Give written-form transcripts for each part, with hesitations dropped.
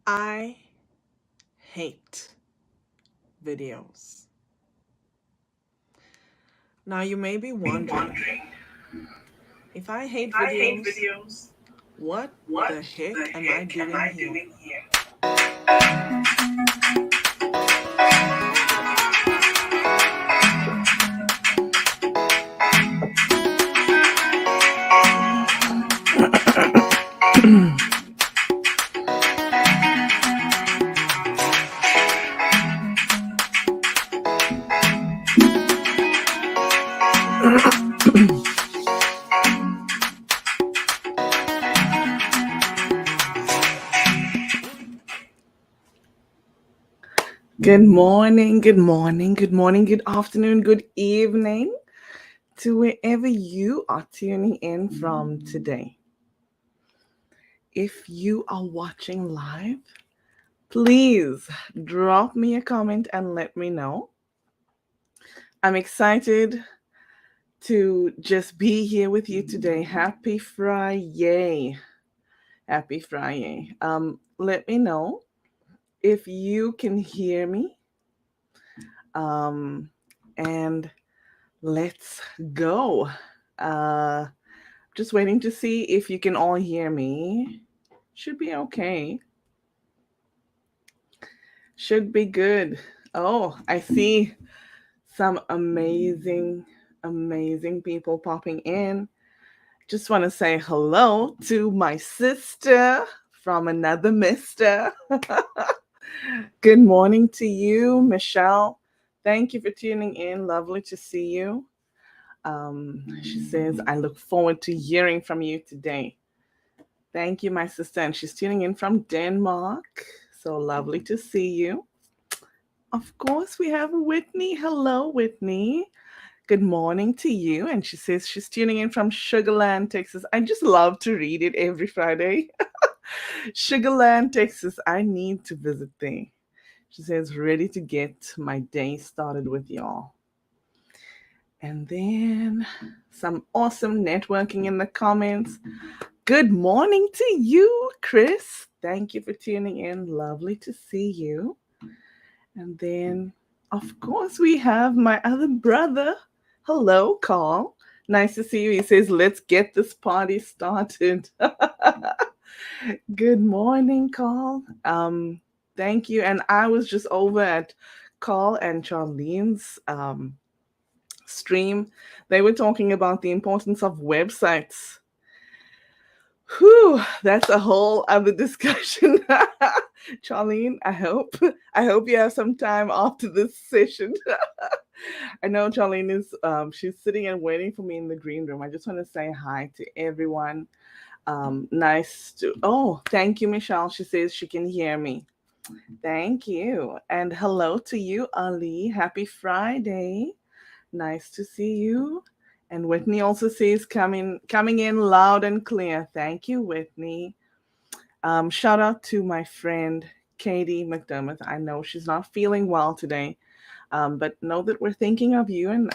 I hate videos. Now, you may be wondering, if I hate videos, what the heck am I doing here? Good morning, good morning, good morning, good afternoon, good evening to wherever you are tuning in from today. If you are watching live, please drop me a comment and let me know. I'm excited to just be here with you today. Happy Friday. Happy Friday. Let me know if you can hear me. And let's go. Just waiting to see if you can all hear me. Should be okay. Should be good. Oh, I see some amazing people popping in. Just want to say hello to my sister from another mister. Good morning to you, Michelle. Thank you for tuning in. Lovely to see you. She says, I look forward to hearing from you today. Thank you, my sister. And she's tuning in from Denmark. So lovely to see you. Of course, we have Whitney. Hello, Whitney. Good morning to you. And she says she's tuning in from Sugarland, Texas. I just love to read it every Friday. Sugarland, Texas. I need to visit there. She says, ready to get my day started with y'all. And then some awesome networking in the comments. Good morning to you, Chris. Thank you for tuning in. Lovely to see you. And then, of course, we have my other brother. Hello, Carl. Nice to see you. He says, let's get this party started. Good morning, Carl. Thank you. And I was just over at Carl and Charlene's stream. They were talking about the importance of websites. Whew, that's a whole other discussion. Charlene, I hope you have some time after this session. I know Charlene is she's sitting and waiting for me in the green room. I just want to say hi to everyone. Nice to thank you, Michelle. She says she can hear me. Thank you. And hello to you, Ali. Happy Friday. Nice to see you. And Whitney also says coming in loud and clear. Thank you, Whitney. Shout out to my friend Katie McDermott. I know she's not feeling well today, but know that we're thinking of you. And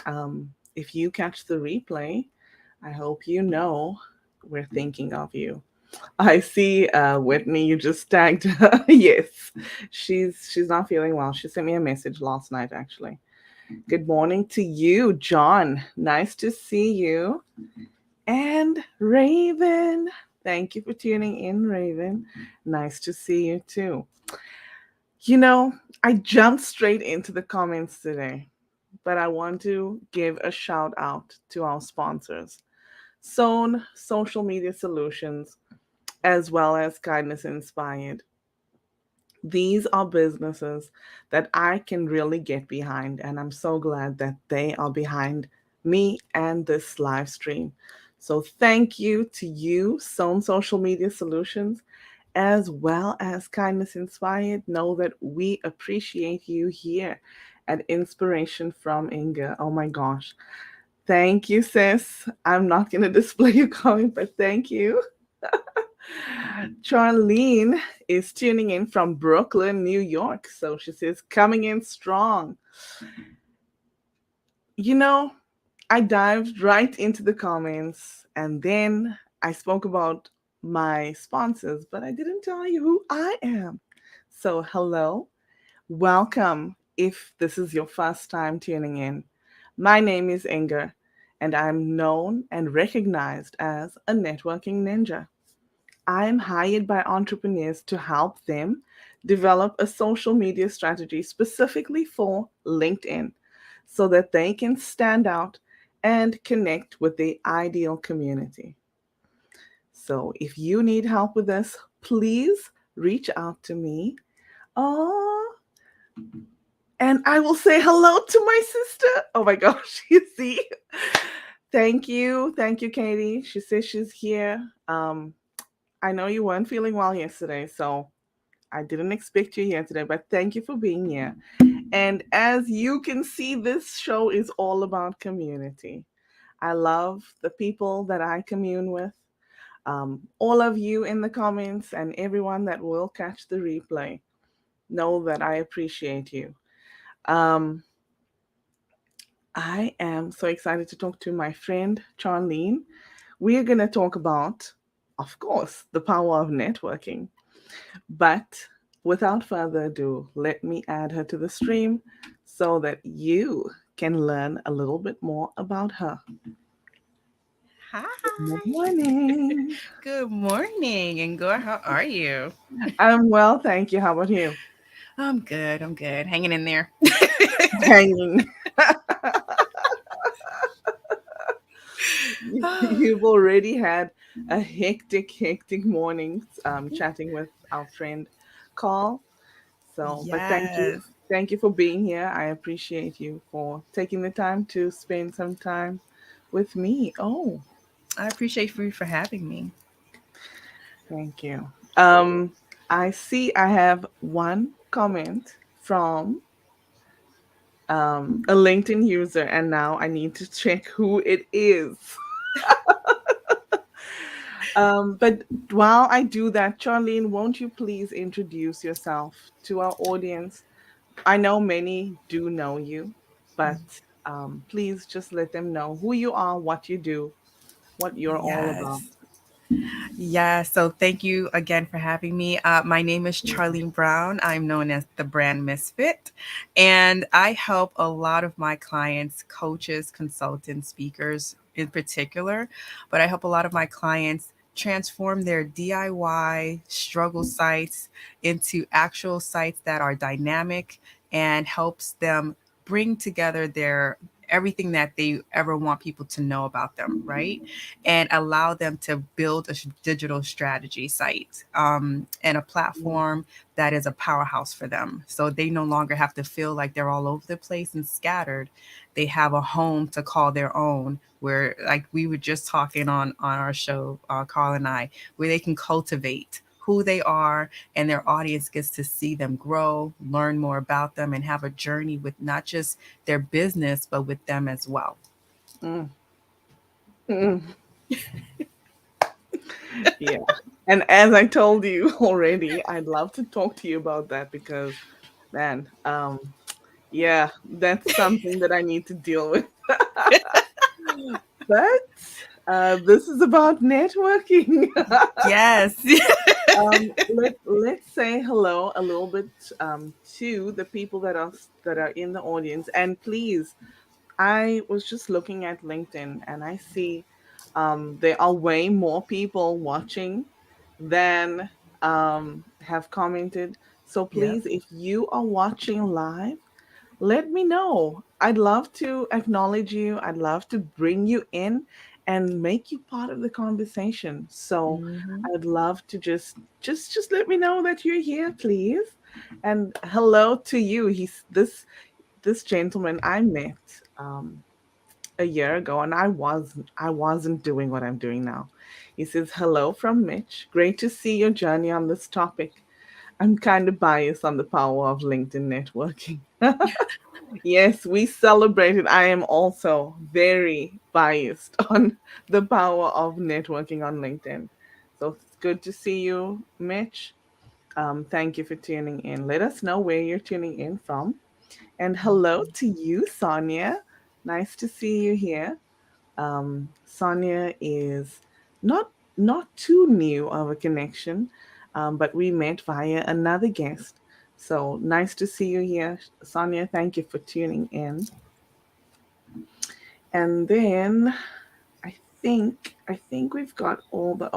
if you catch the replay, I hope you know we're thinking of you. I see Whitney, you just tagged her. Yes, she's not feeling well. She sent me a message last night, actually. Good morning to you, John. Nice to see you. And Raven. Thank you for tuning in, Raven. Nice to see you too. You know, I jumped straight into the comments today, but I want to give a shout out to our sponsors, Sown Social Media Solutions, as well as Kindness Inspired. These are businesses that I can really get behind, and I'm so glad that they are behind me and this live stream. So thank you to you, Sown Social Media Solutions, as well as Kindness Inspired. Know that we appreciate you here at Inspiration from Ingor. Oh my gosh. Thank you, sis. I'm not going to display your comment, but thank you. Charlene is tuning in from Brooklyn, New York. So she says, coming in strong. You know, I dived right into the comments and then I spoke about my sponsors, but I didn't tell you who I am. So, hello, welcome if this is your first time tuning in. My name is Ingor, and I'm known and recognized as a networking ninja. I am hired by entrepreneurs to help them develop a social media strategy specifically for LinkedIn so that they can stand out and connect with the ideal community. So if you need help with this, please reach out to me. Oh, and I will say hello to my sister. Oh my gosh, you see? Thank you, Katie. She says she's here. I know you weren't feeling well yesterday, so I didn't expect you here today, but thank you for being here. And as you can see, this show is all about community. I love the people that I commune with. All of you in the comments and everyone that will catch the replay, know that I appreciate you. Um, I am so excited to talk to my friend Charlene. We are going to talk about, of course, the power of networking. But without further ado, let me add her to the stream so that you can learn a little bit more about her. Good Hi. morning. Good morning, Ingor. How are you? I'm well, thank you. How about you? I'm good. I'm good. Hanging in there. Hanging. You've already had a hectic morning chatting with our friend Carl. So, but thank you. Yes. Thank you for being here. I appreciate you for taking the time to spend some time with me. Oh, I appreciate you for having me. thank you. Um, I see I have one comment from a LinkedIn user, and now I need to check who it is. But while I do that, Charlene, won't you please introduce yourself to our audience? I know many do know you, but please just let them know who you are, what you do, what you're all Yes. about. Yeah, so thank you again for having me. My name is Charlene Brown. I'm known as the brand misfit, and I help a lot of my clients, coaches, consultants, speakers in particular, but I help a lot of my clients transform their DIY struggle sites into actual sites that are dynamic and helps them bring together their everything that they ever want people to know about them, right? And allow them to build a digital strategy site and a platform that is a powerhouse for them. So they no longer have to feel like they're all over the place and scattered. They have a home to call their own, where, like we were just talking on our show, Carl and I, where they can cultivate who they are and their audience gets to see them grow, learn more about them, and have a journey with not just their business, but with them as well. Mm, mm, yeah. And as I told you already, I'd love to talk to you about that because, man, yeah, that's something that I need to deal with. But this is about networking. Yes. Let's say hello a little bit to the people that are in the audience, and please, I was just looking at LinkedIn and I see there are way more people watching than have commented. So Yep. please, if you are watching live, let me know. I'd love to acknowledge you. I'd love to bring you in and make you part of the conversation. So Hmm. I'd love to just let me know that you're here, please. And hello to you. He's this gentleman I met a year ago, and I wasn't doing what I'm doing now. He says, "Hello from Mitch. Great to see your journey on this topic. I'm kind of biased on the power of LinkedIn networking." Yes, we celebrated. I am also very biased on the power of networking on LinkedIn. So it's good to see you, Mitch. Thank you for tuning in. Let us know where you're tuning in from. And hello to you, Sonia. Nice to see you here. Sonia is not not too new of a connection, but we met via another guest. So nice to see you here, Sonia. Thank you for tuning in. And then I I think we've got all the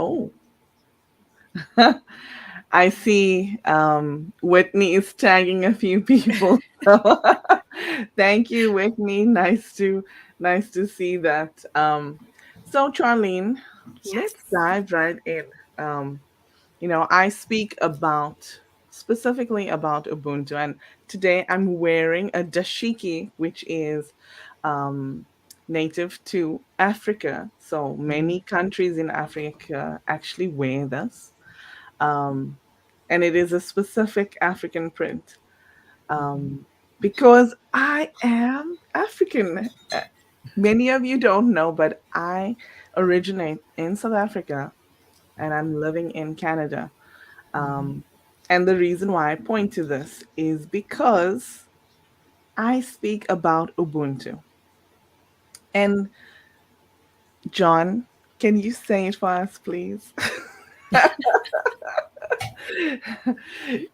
I see Whitney is tagging a few people. So thank you, Whitney. Nice to see that. So Charlene, let's Yes. dive right in. Um, I speak specifically about Ubuntu, and today I'm wearing a dashiki, which is um, native to Africa. So Mhm. many countries in Africa actually wear this, um, and it is a specific African print. Um, because I am African. Many of you don't know, but I originate in South Africa, and I'm living in Canada. Mhm. Um, and the reason why I point to this is because I speak about Ubuntu. And John, can you say it for us, please?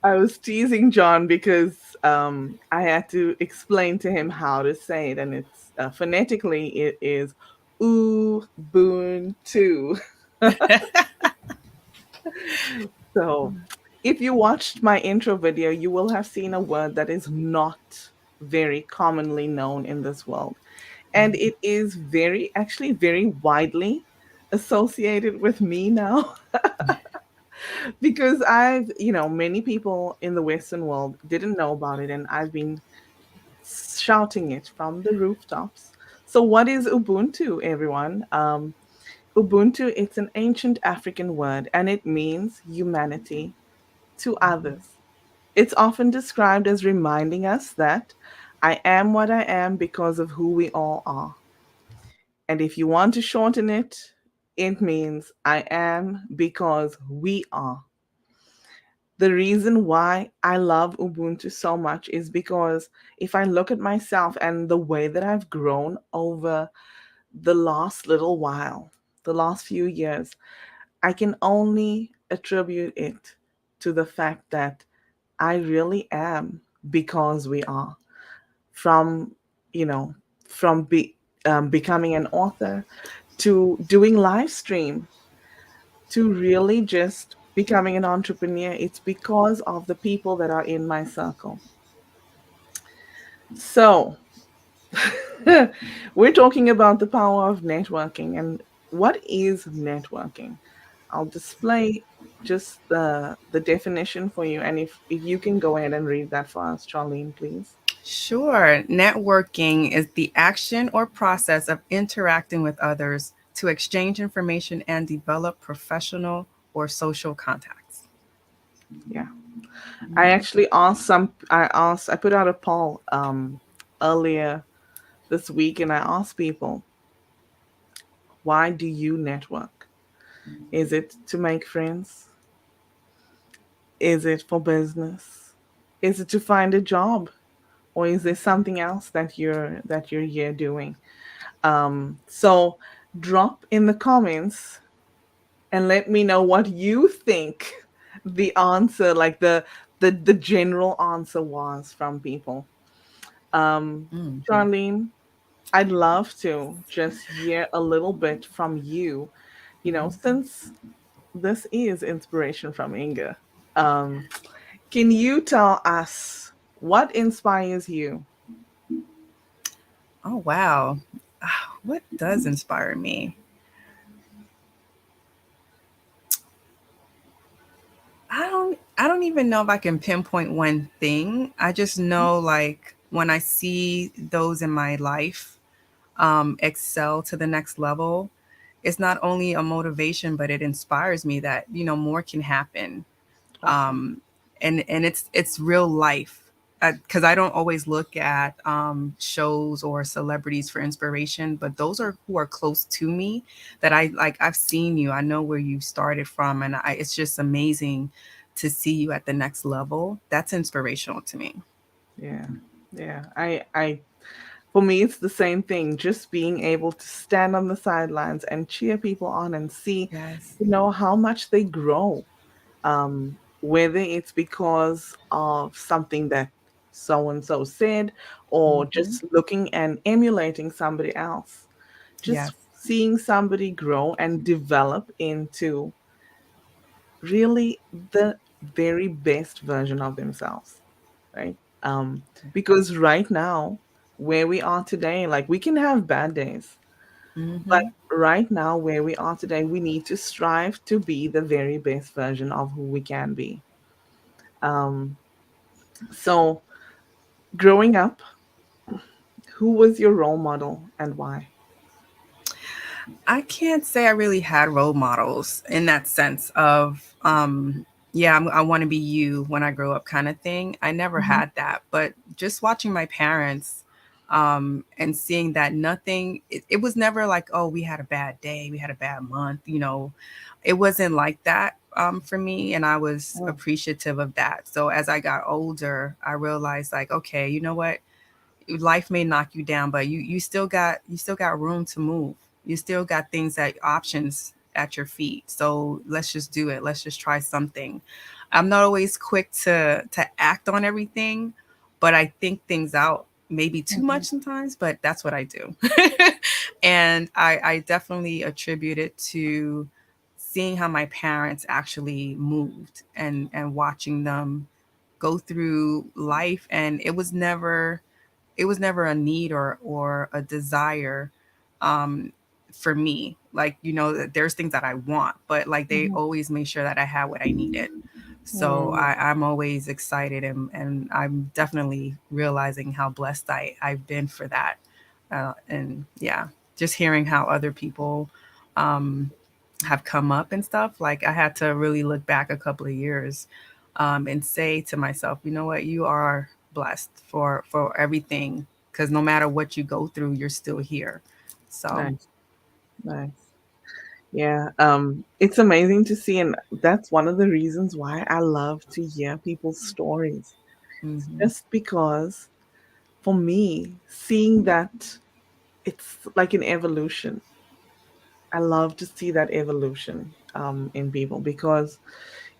I was teasing John because I had to explain to him how to say it, and it's phonetically it is Ubuntu. So, if you watched my intro video, you will have seen a word that is not very commonly known in this world. And it is actually very widely associated with me now because many people in the Western world didn't know about it, and I've been shouting it from the rooftops. So, what is Ubuntu, everyone? Ubuntu, it's an ancient African word and it means humanity to others. It's often described as reminding us that I am what I am because of who we all are. And if you want to shorten it, it means I am because we are. The reason why I love Ubuntu so much is because if I look at myself and the way that I've grown over the last little while, the last few years, I can only attribute it to the fact that I really am because we are. From, you know, becoming an author to doing live stream to really just becoming an entrepreneur, it's because of the people that are in my circle. So, we're talking about the power of networking and what is networking. I'll display just the definition for you, and if you can go ahead and read that for us, Charlene, please. Sure. Networking is the action or process of interacting with others to exchange information and develop professional or social contacts. Yeah. I put out a poll earlier this week, and I asked people, why do you network? Is it to make friends? Is it for business? Is it to find a job? Or is there something else that you're here doing? So drop in the comments and let me know what you think the answer, like the general answer was from people. Um, Mhm. Charlene, I'd love to just hear a little bit from you. Since this is inspiration from Inga, um, can you tell us what inspires you? Oh, wow. What does inspire me? I don't even know if I can pinpoint one thing. I just know like when I see those in my life excel to the next level, it's not only a motivation, but it inspires me that more can happen. Awesome. um, and it's real life because I don't always look at shows or celebrities for inspiration, but those are who are close to me that I like. I've seen you, I know where you started from, and it's just amazing to see you at the next level. That's inspirational to me. Yeah. Yeah. For me, it's the same thing. Just being able to stand on the sidelines and cheer people on and see, Yes. how much they grow. Um, whether it's because of something that so and so said, or Hmm. just looking and emulating somebody else, just Yes. seeing somebody grow and develop into really the very best version of themselves, right? Because right now, where we are today, like we can have bad days, but Hmm. right now, where we are today, we need to strive to be the very best version of who we can be. Um, so, growing up, who was your role model and why? I can't say I really had role models in that sense of, yeah, I want to be you when I grow up kind of thing. I never Mhm. had that, but just watching my parents, and seeing that nothing, it was never like, oh, we had a bad day, we had a bad month, it wasn't like that, for me. And I was Mm, appreciative of that. So as I got older, I realized like, okay, you know what? Life may knock you down, but you still got room to move. You still got things that options at your feet. So let's just do it. Let's just try something. I'm not always quick to act on everything, but I think things out maybe too mhm, much sometimes, but that's what I do. And I definitely attribute it to seeing how my parents actually moved, and watching them go through life. And it was never a need or a desire, um for me. Like, there's things that I want, but like they mhm, always made sure that I had what I needed. So mm, I'm always excited, and I'm definitely realizing how blessed I've been for that. And yeah, just hearing how other people, um have come up and stuff. Like, I had to really look back a couple of years, and say to myself, you know what, you are blessed for everything, because no matter what you go through, you're still here. So. nice, nice. Yeah, it's amazing to see, and that's one of the reasons why I love to hear people's stories. Hmm. Just because, for me, seeing that it's like an evolution. I love to see that evolution in people because,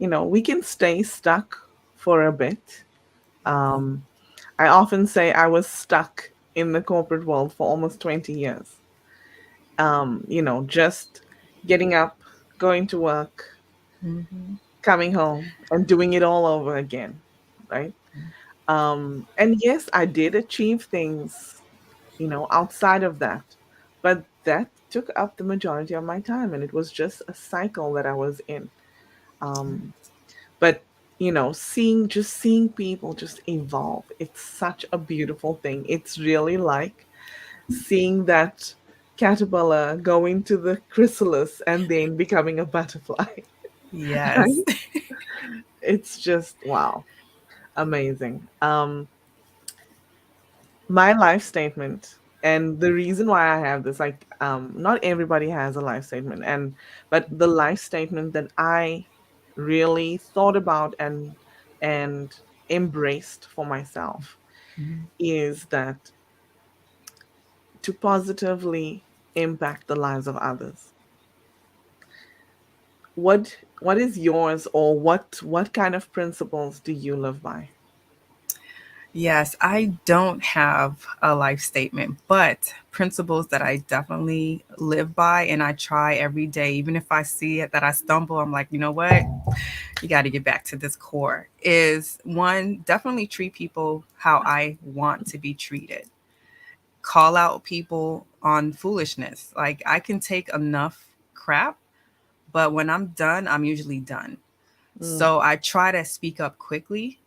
we can stay stuck for a bit. Um, I often say I was stuck in the corporate world for almost 20 years. Just getting up, going to work, Hmm. coming home, and doing it all over again, right? And yes, I did achieve things, outside of that, but that took up the majority of my time, and it was just a cycle that I was in. Um, but seeing people just evolve, it's such a beautiful thing. It's really like seeing that caterpillar go into the chrysalis and then becoming a butterfly. Yes. Right? It's just wow, amazing. My life statement, and the reason why I have this, like, not everybody has a life statement, but the life statement that I really thought about and embraced for myself Mhm. is that to positively impact the lives of others. What is yours, or what kind of principles do you live by? Yes, I don't have a life statement, but principles that I definitely live by and I try every day. Even if I see it that I stumble, I'm like, you know what? You got to get back to this core. Is one, definitely treat people how I want to be treated. Call out people on foolishness. Like, I can take enough crap, but when I'm done, I'm usually done. Mm, So I try to speak up quickly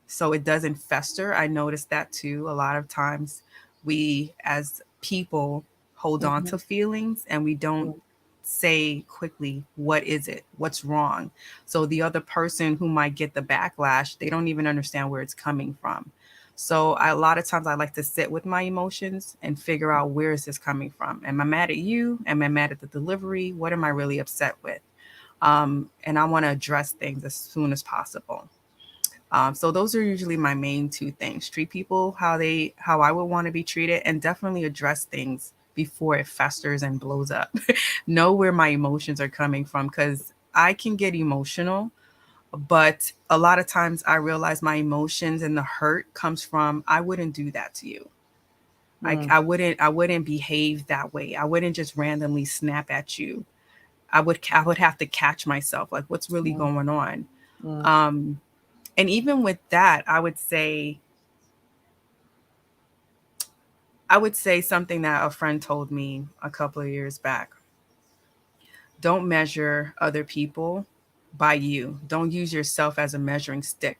so it doesn't fester. I notice that too. A lot of times we as people hold on mhm, to feelings and we don't mm, say quickly, what is it? What's wrong? So the other person who might get the backlash, they don't even understand where it's coming from. So a lot of times I like to sit with my emotions and figure out, where is this coming from? Am I mad at you? Am I mad at the delivery? What am I really upset with? And I want to address things as soon as possible. So those are usually my main two things: treat people how I would want to be treated, and definitely address things before it festers and blows up. Know where my emotions are coming from, because I can get emotional, But a lot of times I realize my emotions and the hurt comes from, I wouldn't do that to you. Like Mm, I wouldn't behave that way. I wouldn't just randomly snap at you. I would have to catch myself, like what's really mm, going on. mm. Um, and even with that, I would say something that a friend told me a couple of years back. Don't measure other people by you. Don't use yourself as a measuring stick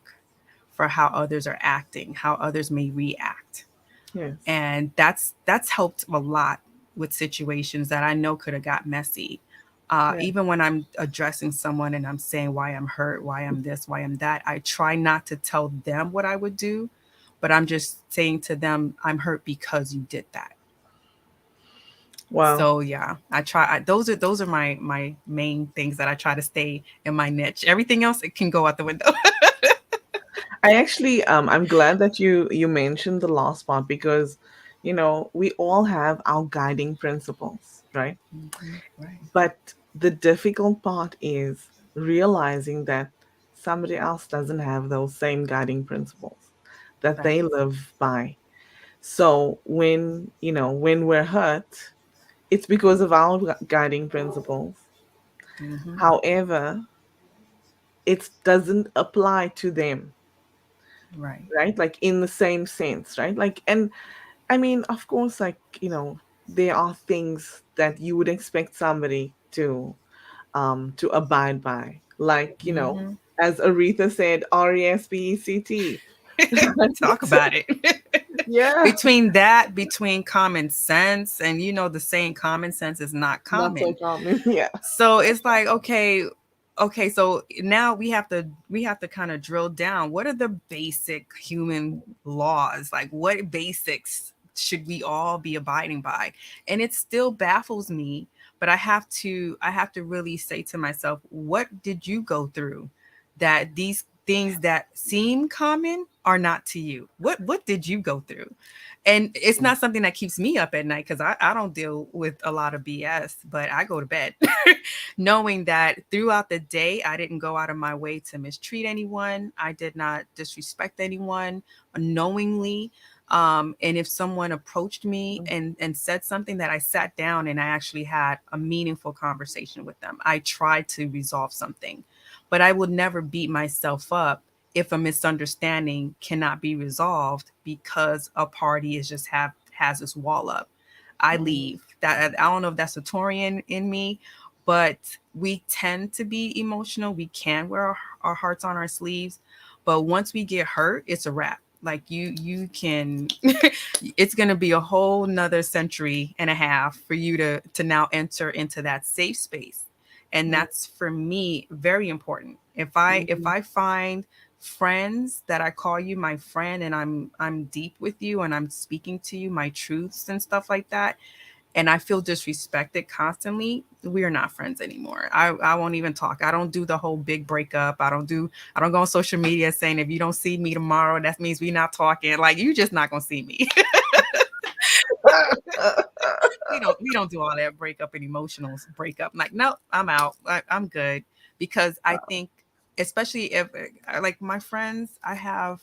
for how others are acting, how others may react. Yes. And that's helped a lot with situations that I know could have got messy. Yeah. Even when I'm addressing someone and I'm saying why I'm hurt, why I'm this, why I'm that, I try not to tell them what I would do, but I'm just saying to them, I'm hurt because you did that. Wow. So yeah, those are my main things that I try to stay in my niche. Everything else it can go out the window. I actually I'm glad that you mentioned the last part because we all have our guiding principles, right? Right. But the difficult part is realizing that somebody else doesn't have those same guiding principles that they Facts. live by. So when we're hurt, it's because of our guiding principles. Hmm. However, it doesn't apply to them, Right. right? Like in the same sense, right? Like, and I mean, of course, like, there are things that you would expect somebody to abide by. Like, Hmm. as Aretha said, RESPECT. Talk about it. Yeah. Between common sense and the saying common sense is not Not so common. common. Yeah. So it's like, okay, so now we have to kind of drill down. What are the basic human laws? Like what basics should we all be abiding by? And it still baffles me, but I have to really say to myself, what did you go through that these things that seem common are not to you? What did you go through? And it's not something that keeps me up at night because I don't deal with a lot of BS, but I go to bed knowing that throughout the day, I didn't go out of my way to mistreat anyone. I did not disrespect anyone knowingly. And if someone approached me and said something, that I sat down and I actually had a meaningful conversation with them. I tried to resolve something, but I would never beat myself up if a misunderstanding cannot be resolved because a party has this wall up. I Mm, leave. That I don't know if that's a Taurian in me, but we tend to be emotional. We can wear our hearts on our sleeves, but once we get hurt, it's a wrap. Like you can it's gonna be a whole nother century and a half for you to now enter into that safe space. And mm, that's for me very important. If I find friends that I call you my friend and I'm deep with you and I'm speaking to you my truths and stuff like that, and I feel disrespected constantly, we are not friends anymore. I won't even talk. I don't do the whole big breakup. I don't go on social media saying if you don't see me tomorrow, that means we not talking. Like you just not gonna see me. We don't do all that breakup and emotional breakup. Like, no, I'm out. I'm good. Because I think, especially if like my friends, I have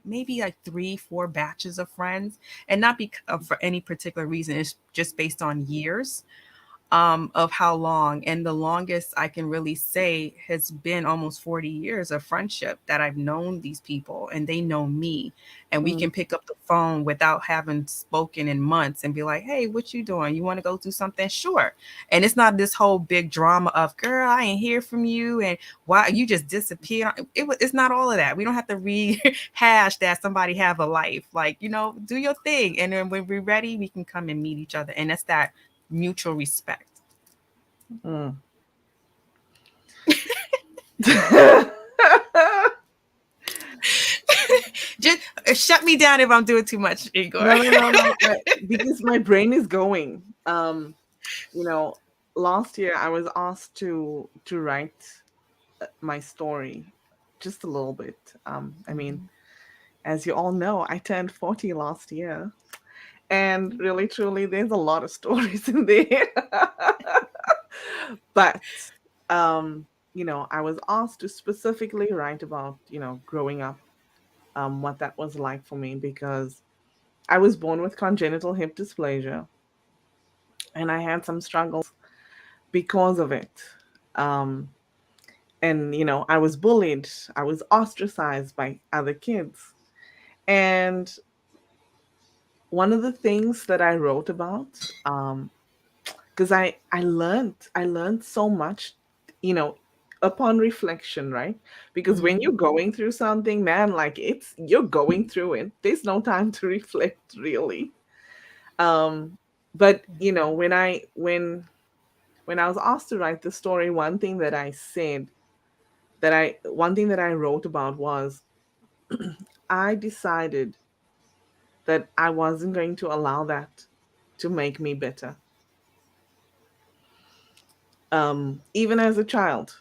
maybe like 3 4 batches of friends, and not because for any particular reason. It's just based on years of how long. And the longest I can really say has been almost 40 years of friendship that I've known these people and they know me. And we mm, can pick up the phone without having spoken in months and be like, hey, what you doing? You want to go do something? Sure. And it's not this whole big drama of, girl, I ain't hear from you. And why you just disappeared. It's not all of that. We don't have to rehash that somebody have a life. Like, do your thing. And then when we're ready, we can come and meet each other. And that's that mutual respect. mm. Just shut me down if I'm doing too much, Igor. No, no, no, no. Because my brain is going. You know, last year I was asked to write my story just a little bit. I mean, as you all know, I turned 40 last year, and really, truly, there's a lot of stories in there. But um, I was asked to specifically write about, growing up, what that was like for me, because I was born with congenital hip dysplasia and I had some struggles because of it. Um, and, I was bullied, I was ostracized by other kids. And one of the things that I wrote about, because I learned so much, you know, upon reflection, right? Because when Mhm. you're going through something, man, like you're going through it. There's no time to reflect, really. Um, but when I was asked to write the story, one thing that I wrote about was I decided that I wasn't going to allow that to make me bitter. Even as a child,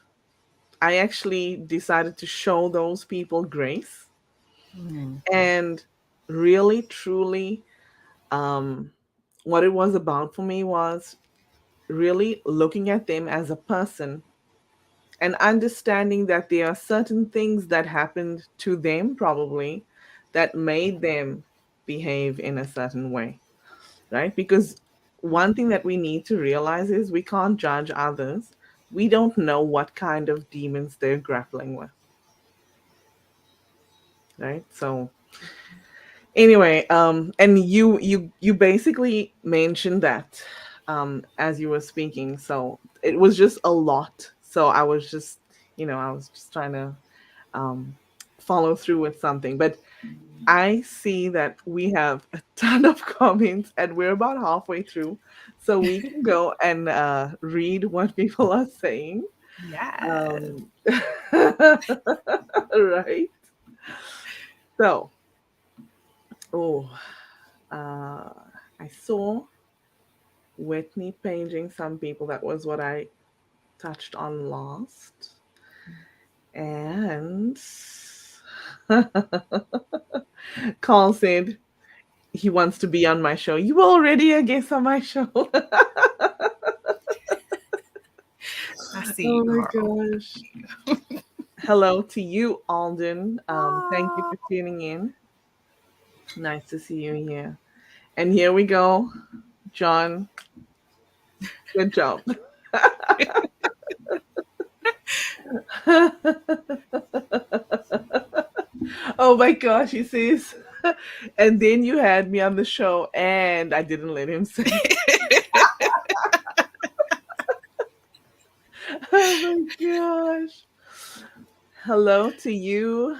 I actually decided to show those people grace Mm. and really, truly, um, what it was about for me was really looking at them as a person and understanding that there are certain things that happened to them, probably, that made them behave in a certain way, right? Because one thing that we need to realize is we can't judge others. We don't know what kind of demons they're grappling with, right? So anyway, and you basically mentioned that as you were speaking, so it was just a lot. So I was just trying to um follow through with something, but I see that we have a ton of comments and we're about halfway through, so we can go and read what people are saying. Yes. um right. So, oh, uh I saw Whitney paging some people. That was what I touched on last. And Carl said he wants to be on my show. You were already a guest on my show. I see you, Oh my Carl. gosh. Hello to you, Alden. Thank you Oh. for tuning in. Nice to see you here. And here we go, John. Good job. Oh my gosh, he says. And then you had me on the show and I didn't let him say. Oh my gosh. Hello to you,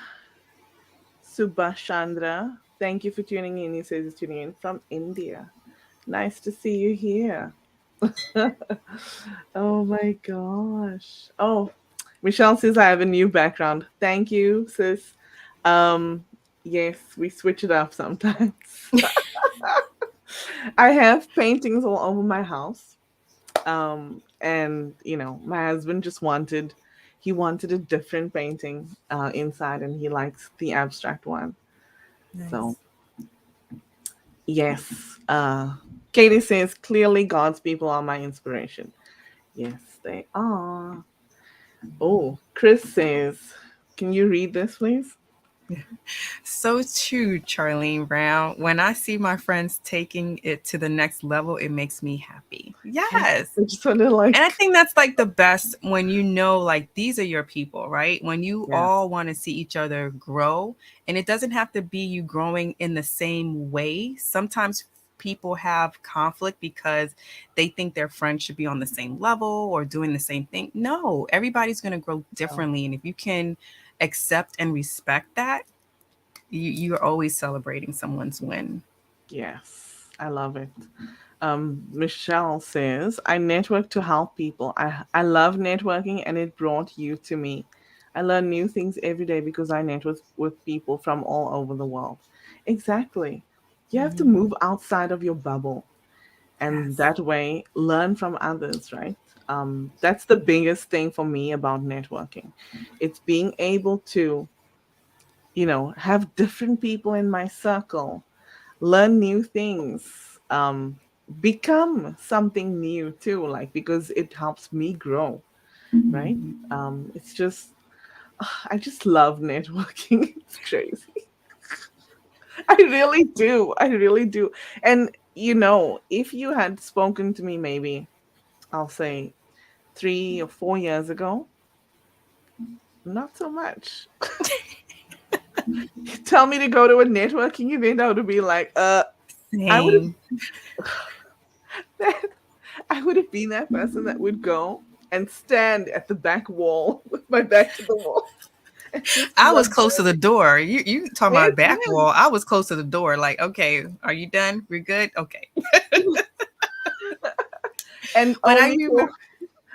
Subhashandra. Thank you for tuning in. He says he's tuning in from India. Nice to see you here. Oh my gosh. Oh, Michelle says I have a new background. Thank you, sis. Um, yes, we switch it up sometimes. I have paintings all over my house. And my husband just wanted a different painting inside, and he likes the abstract one. So Nice. yes. uh Katie says clearly God's people are my inspiration. Yes, they are. Oh, Chris says, can you read this, please? So true, Charlene Brown. When I see my friends taking it to the next level, it makes me happy. Yes, Yes. I just want to And I like, think that's like the best when you know, like, these are your people, right? When you yeah, all want to see each other grow, and it doesn't have to be you growing in the same way. Sometimes people have conflict because they think their friends should be on the same level or doing the same thing. No, everybody's going to grow no, differently. And if you can accept and respect that, you're always celebrating someone's win. yes, I love it. Michelle says, I network to help people. I love networking and it brought you to me. I learn new things every day because I network with people from all over the world. Exactly. You have to Mhm. move outside of your bubble and Yes. that way learn from others, right? That's the biggest thing for me about networking. It's being able to, have different people in my circle, learn new things, um, become something new too, like because it helps me grow. right? Mhm. It's just, I just love networking. It's crazy. I really do. I really do. And if you had spoken to me maybe, I'll say 3 or 4 years ago, not so much. Tell me to go to a networking event, I would be like, I would Same. have I would have been that person that would go and stand at the back wall with my back to the wall and just be I was close to the observing. door. You talking about Yes, back yes. wall? I was close to the door. Like, okay, are you done? We're good. Okay. And But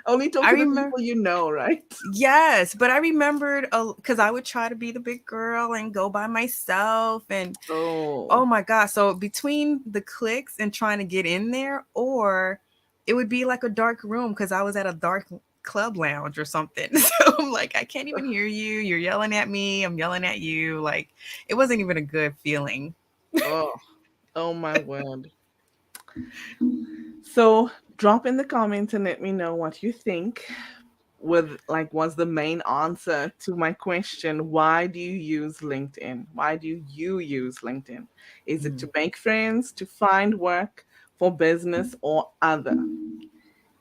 only talk I to the remember. people you know, right? Yes, but I remembered because I would try to be the big girl and go by myself, and oh Oh, my gosh. So between the clicks and trying to get in there, or it would be like a dark room because I was at a dark club lounge or something. So I'm like, I can't even hear you. You're yelling at me. I'm yelling at you. Like, it wasn't even a good feeling. oh, oh my word. So drop in the comments and let me know what you think. Was the main answer to my question, why do you use LinkedIn? Why do you use LinkedIn? Is it Mm. to make friends, to find work, for business, or other?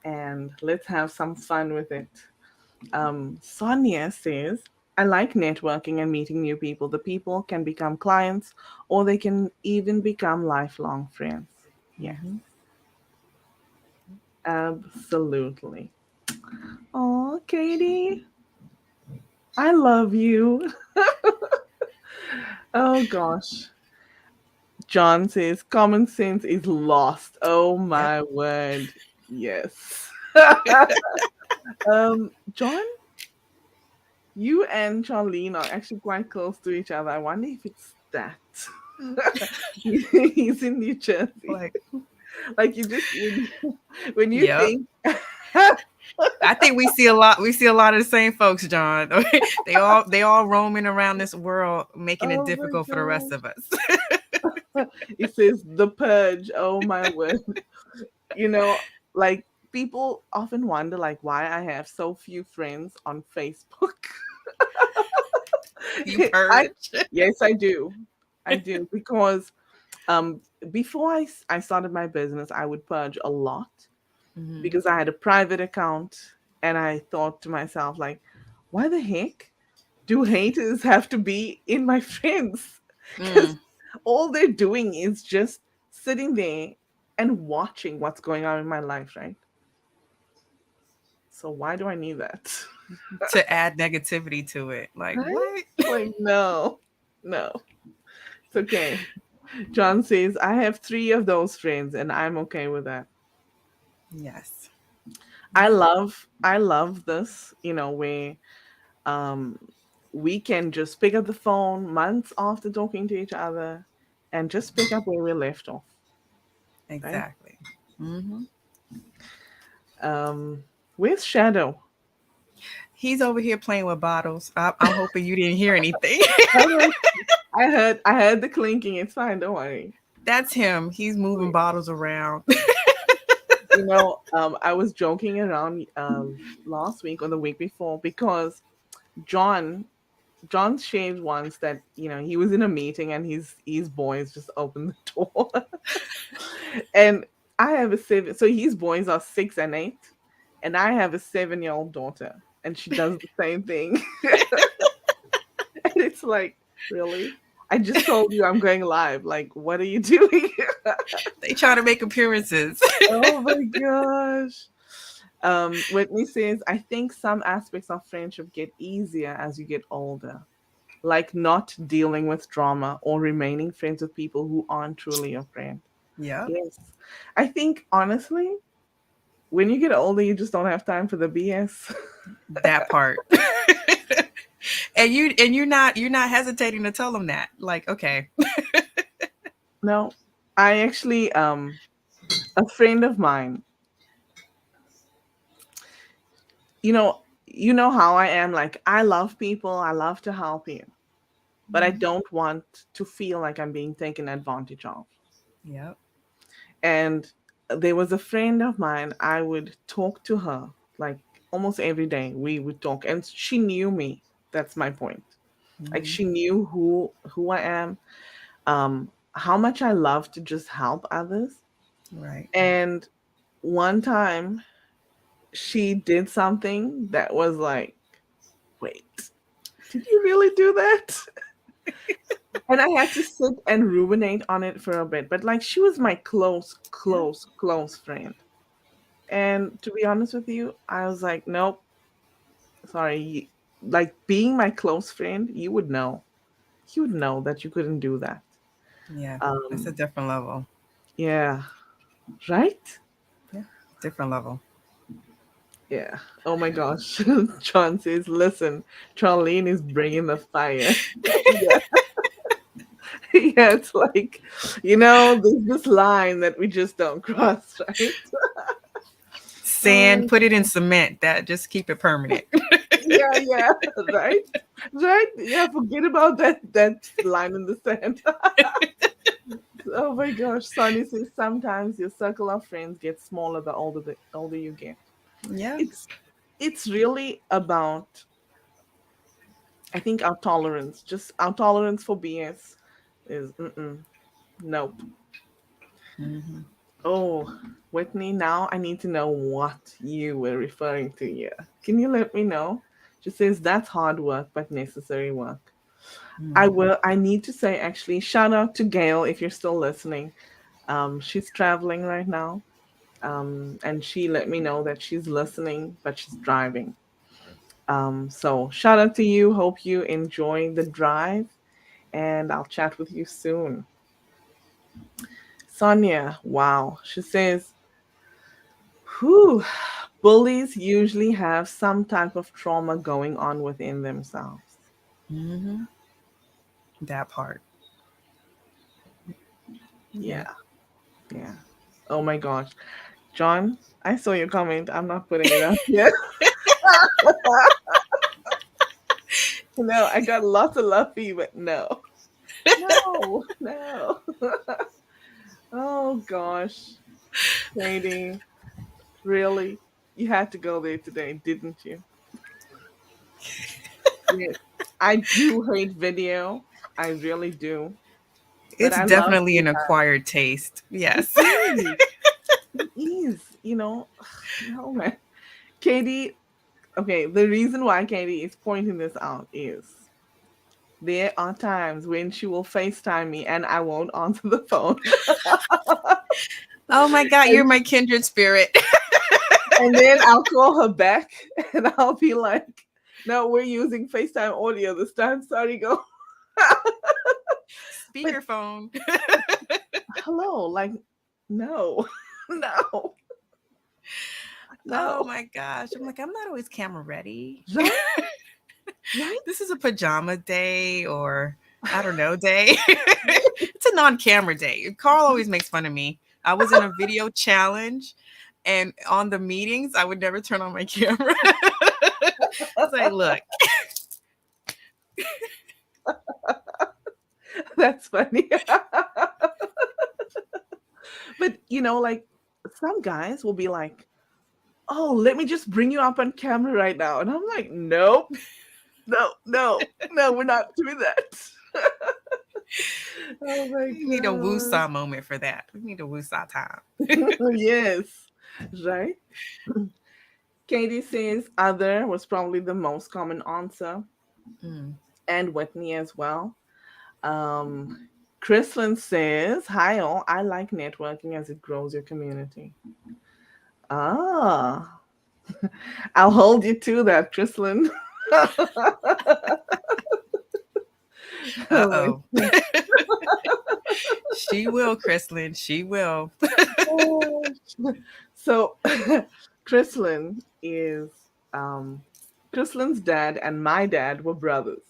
And let's have some fun with it. Sonia says, I like networking and meeting new people. The people can become clients or they can even become lifelong friends. Yes, Mhm. absolutely. Oh, Katie, I love you. Oh gosh. John says common sense is lost. Oh Yep. my word. Yes. John, you and Charlene are actually quite close to each other. I wonder if it's that. He's in New Jersey. Like, Like you just when you yep. think I think we see a lot. We see a lot of the same folks, John. They all roaming around this world, making it oh my difficult for the rest gosh. of us. It says the purge. Oh my word. You know, like people often wonder like why I have so few friends on Facebook. You I purge. yes, I do. I do because um before I started my business, I would purge a lot Mhm. because I had a private account and I thought to myself like why the heck do haters have to be in my friends? Cuz Mm. all they're doing is just sitting there and watching what's going on in my life, right? So why do I need that? To add negativity to it, like Right? what? Like no. No. It's okay. John says, I have three of those friends and I'm okay with that. Yes. I Yep. love I love this, where um we can just pick up the phone months after talking to each other and just pick up where we left off, right? Exactly. Hmm. Um where's Shadow? He's over here playing with bottles. I'm hoping you didn't hear anything. Oh, I heard the clinking. It's fine, don't worry. That's him. He's moving bottles around. I was joking around last week or the week before because John John shared once that he was in a meeting and his boys just opened the door, and I have a seven. So his boys are 6 and 8, and I have a 7-year-old daughter, and she does the same thing, and it's like, really? I just told you I'm going live. Like, what are you doing? They try to make appearances. Oh my gosh. Whitney says, I think some aspects of friendship get easier as you get older, like not dealing with drama or remaining friends with people who aren't truly your friend. Yep. Yes. I think honestly, when you get older, you just don't have time for the BS. That part. And you're not hesitating to tell them that. Like, okay. No, I actually, a friend of mine, you know how I am. Like, I love people, I love to help you, but I Mhm. don't want to feel like I'm being taken advantage of. Yep. And there was a friend of mine, I would talk to her like almost every day we would talk, and she knew me. That's my point. Like Mhm. she knew who I am, how much I love to just help others. Right. And one time she did something that was like, wait, did you really do that? And I had to sit and ruminate on it for a bit. But like she was my close, Yeah. close, close friend. And to be honest with you, I was like, nope, sorry. Like being my close friend, you would know. You would know that you couldn't do that. Yeah. That's a Um, different level. yeah, right? Yeah. Different level. Yeah. Oh my gosh. John says, listen, Charlene is bringing the fire. Yeah. Yeah, it's like, there's this line that we just don't cross, right? Sand, Oh, put it in cement. That just keep it permanent. yeah, yeah, right? Right? Yeah, forget about that line in the sand. Oh my gosh. Sonny says sometimes your circle of friends gets smaller the older you get. Yeah. It's it's really about, I think, our tolerance. Just our tolerance for BS is nope. Hmm. Oh, Whitney, now I need to know what you were referring to here. Can you let me know? She says that's hard work, but necessary work. I Hmm. will. I need to say actually, shout out to Gail if you're still listening. She's traveling right now, and she let me know that she's listening, but she's driving. So shout out to you. Hope you enjoy the drive, and I'll chat with you soon. Sonia, wow. She says, whew, bullies usually have some type of trauma going on within themselves. Hmm. That part. Yeah. Yeah, yeah. Oh my gosh. John, I saw your comment. I'm not putting it up yet. No, I got lots of love for you, but no. No, no. Oh gosh. Katie, really? You had to go there today, didn't you? Yes. I do hate video. I really do. But It's I love definitely you an guys. acquired taste. It Yes. is. It is. No man. Katie, okay, the reason why Katie is pointing this out is there are times when she will FaceTime me and I won't answer the phone. Oh my God, you're and, my kindred spirit. and then I'll call her back and I'll be like, no, we're using FaceTime audio this time. Sorry, go. But Speakerphone. hello, like, no, no, Oh no. my gosh. I'm like, I'm not always camera ready. Right? Right? This is a pajama day or I don't know day. It's a non-camera day. Carl always makes fun of me. I was in a video challenge and on the meetings I would never turn on my camera. It's like, look, That's funny. But like some guys will be like, "Oh, let me just bring you up on camera right now," and I'm like, "Nope, no, no, no, we're not doing that." Oh my we need a god! woosah moment for that. We need a woosah time. Yes, right. Katie says other was probably the most common answer, Mm. and Whitney as well. Um, Chrislyn says, "Hi all, I like networking as it grows your community." Ah, I'll hold you to that, Chrislyn. Oh my Uh-oh. She will, Chrislyn. She will. gosh. So, Chrislyn is Chrislyn's dad and my dad were brothers.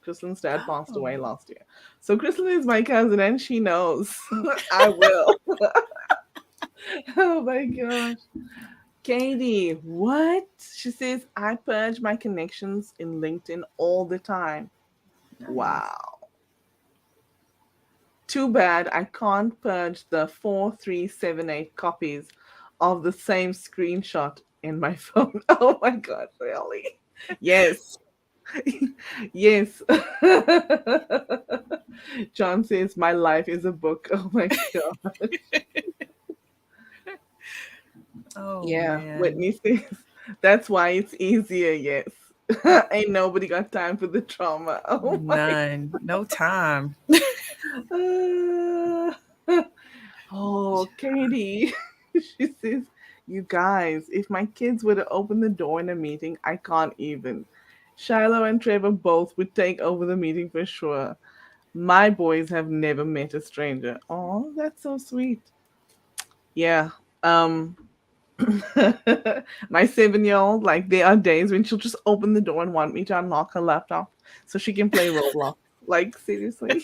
Chrislyn's dad passed Oh. away last year. So Chrislyn is my cousin and she knows I will. Oh my gosh. Katie, what? She says, I purge my connections in LinkedIn all the time. Nice. Wow. Too bad I can't purge the 4378 copies of the same screenshot in my phone. Oh my God, really? Yes. Yes. John says, my life is a book. Oh my God. Oh Yeah. man. Whitney says, that's why it's easier. Yes. Ain't nobody got time for the trauma. Oh my. None. No time. Uh, oh, Katie. She says, you guys, if my kids were to open the door in a meeting, I can't even. Shiloh and Trevor both would take over the meeting for sure. My boys have never met a stranger. Oh, that's so sweet. Yeah. Um my 7-year old, like there are days when she'll just open the door and want me to unlock her laptop so she can play Roblox. Like seriously.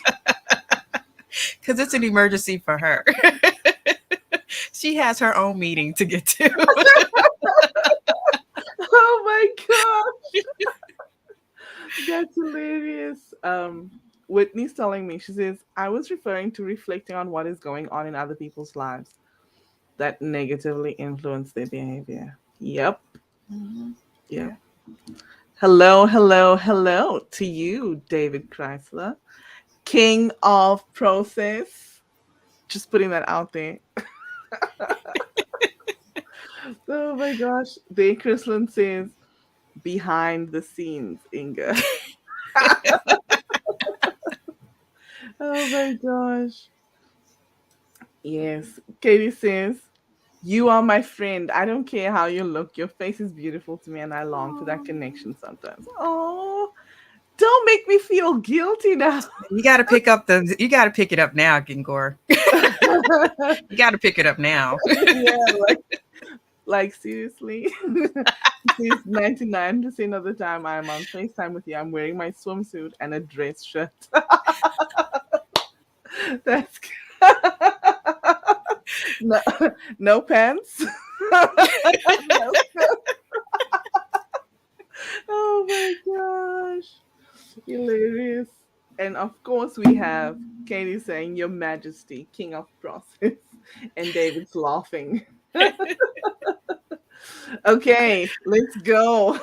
Because it's an emergency for her. She has her own meeting to get to. Oh my god. That's hilarious. Whitney's telling me, she says, I was referring to reflecting on what is going on in other people's lives that negatively influence their behavior. Yep. Mhm. Yep. Yeah. Hello, hello, hello to you, David Chrysler, king of process. Just putting that out there. Oh my gosh. Day Chrisland says, behind the scenes, Inga. Oh my gosh. Yes. Katie says, you are my friend. I don't care how you look. Your face is beautiful to me, and I long for that connection sometimes. Oh, don't make me feel guilty now. You gotta pick it up now, Gingor. You gotta pick it up now. Yeah, like seriously. This 99% of the time I'm on FaceTime with you, I'm wearing my swimsuit and a dress shirt. That's no, no pants. No. Oh my gosh. Hilarious. And of course, we have Katie saying, Your Majesty, King of Process, and David's laughing. Okay, let's go.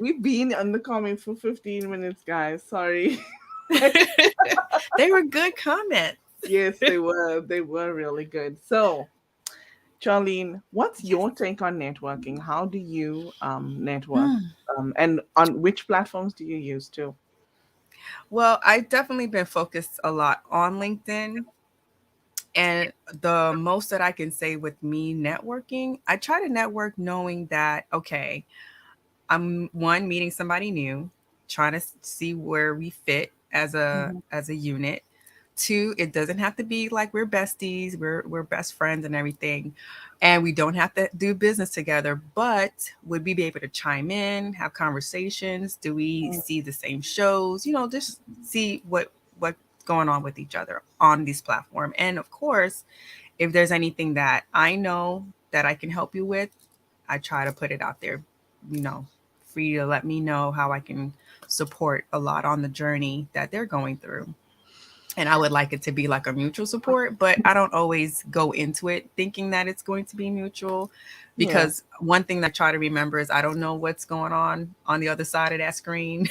We've been on the comments for 15 minutes, guys. Sorry. They were good comments. Yes, they were. They were really good. So, Charlene, what's Yes. your take on networking? How do you network? Hmm. And on which platforms do you use too? Well, I've definitely been focused a lot on LinkedIn. And the most that I can say with me networking, I try to network knowing that, okay, I'm one meeting somebody new, trying to see where we fit Mhm. as a unit. Two, it doesn't have to be like we're besties, we're best friends and everything, and we don't have to do business together. But would we be able to chime in, have conversations? Do we see the same shows? You know, just see what's going on with each other on this platform. And of course, if there's anything that I know that I can help you with, I try to put it out there, you know, for you to let me know how I can support a lot on the journey that they're going through. And I would like it to be like a mutual support, but I don't always go into it thinking that it's going to be mutual, Yeah. because one thing that I try to remember is I don't know what's going on the other side of that screen.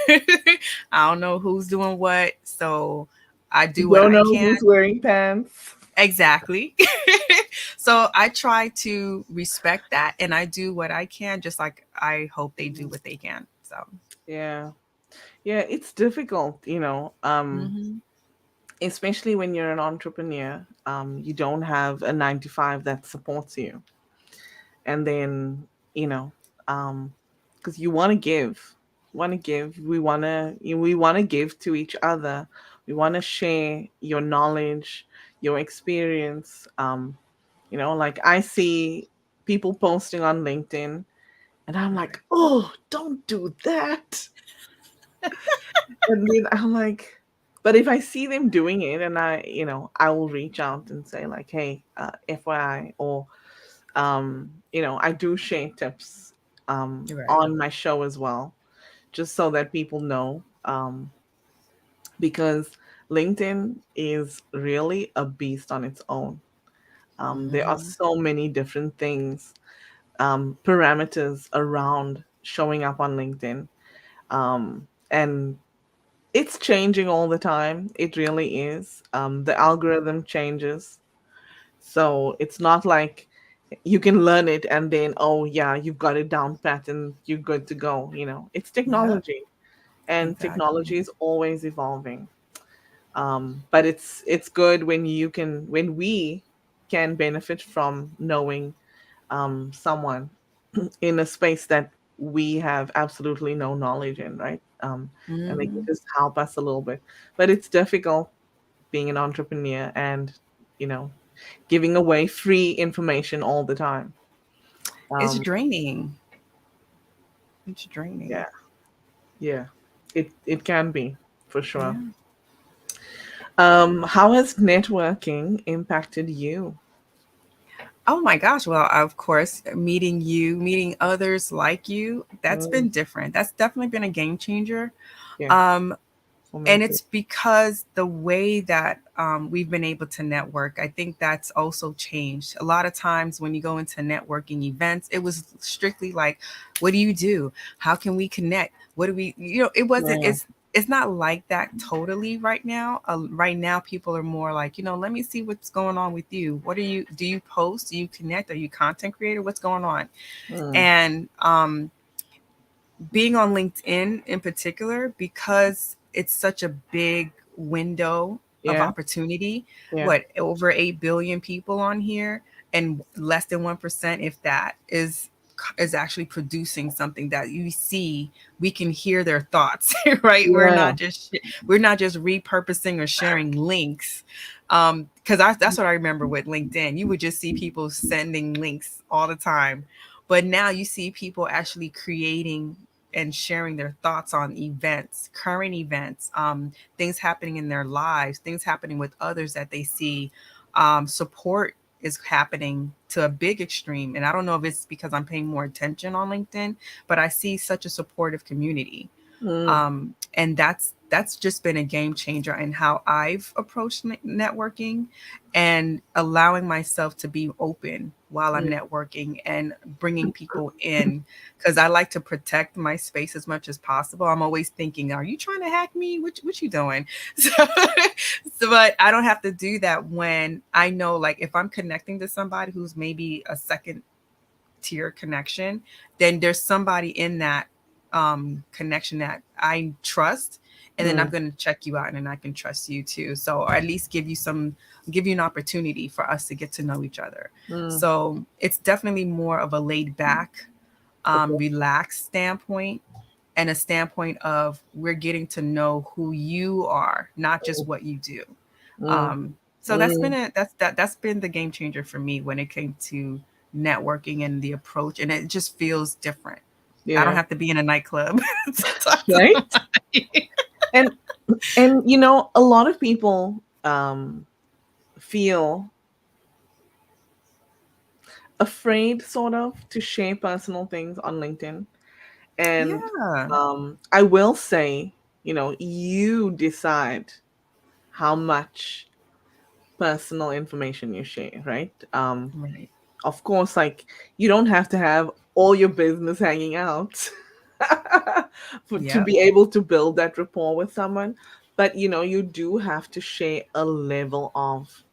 I don't know who's doing what. So I You do what don't I know can. who's wearing pants. Exactly. So I try to respect that and I do what I can, just like I hope they do what they can. So, Yeah. Yeah, it's difficult, hmm especially when you're an entrepreneur. You don't have a 9 to 5 that supports you. And then, you know, because you want to give, we want to give to each other. We want to share your knowledge, your experience. Like I see people posting on LinkedIn and I'm like, oh, don't do that. And then I'm like, but if I see them doing it and I will reach out and say like, hey, FYI, or, I do share tips right. on my show as well, just so that people know, because LinkedIn is really a beast on its own. There are hmm so many different things parameters around showing up on LinkedIn. And it's changing all the time. It really is. The algorithm changes. So it's not like you can learn it and then, oh, yeah, you've got it down pat and you're good to go. It's Yep, technology, and technology exactly. is always evolving. But it's good when when we can benefit from knowing someone in a space that we have absolutely no knowledge in, right? And they can Hmm. just help us a little bit. But it's difficult being an entrepreneur and, you know, giving away free information all the time. It's Um, draining. It's draining. yeah, yeah, it can be for sure. Yeah. How has networking impacted you? Oh my gosh. Well, of course, meeting you, meeting others like you, that's Mm, been different. That's definitely been a game changer. yeah, Um, for me and too. it's because the way that we've been able to network, I think that's also changed. A lot of times when you go into networking events, it was strictly like, what do you do? How can we connect? What do we, it wasn't, Yeah. it's not like that totally right now. Right now, people are more like, let me see what's going on with you. Do you post? Do you connect? Are you content creator? What's going on? Mm, And being on LinkedIn in particular, because it's such a big window of yeah, opportunity, yeah. what, over 8 billion people on here, and less than 1%, if that, is actually producing something that you see, we can hear their thoughts. Right, Yeah. we're not just repurposing or sharing links. Because that's what I remember with LinkedIn. You would just see people sending links all the time, but now you see people actually creating and sharing their thoughts on events, current events, things happening in their lives, things happening with others that they see. Support is happening to a big extreme. And I don't know if it's because I'm paying more attention on LinkedIn, but I see such a supportive community. Mm, And that's just been a game changer in how I've approached networking, and allowing myself to be open while I'm mm, networking and bringing people in, because I like to protect my space as much as possible. I'm always thinking, are you trying to hack me? What you doing? But I don't have to do that when I know, like, if I'm connecting to somebody who's maybe a second tier connection, then there's somebody in that connection that I trust, and then I'm mm, going to check you out, and then I can trust you too. So, or at least give you an opportunity for us to get to know each other. mm. So it's definitely more of a laid back, Okay. relaxed standpoint, and a standpoint of we're getting to know who you are, not just what you do. Mm, Um, so mm, that's been the game changer for me when it came to networking and the approach, and it just feels different. I don't yeah. have to be in a nightclub to talk to Right. somebody. And a lot of people feel afraid, sort of, to share personal things on LinkedIn. And Yeah, I will say, you decide how much personal information you share, right? right. Of course, like, you don't have to have all your business hanging out to Yep. be able to build that rapport with someone. But you do have to share a level of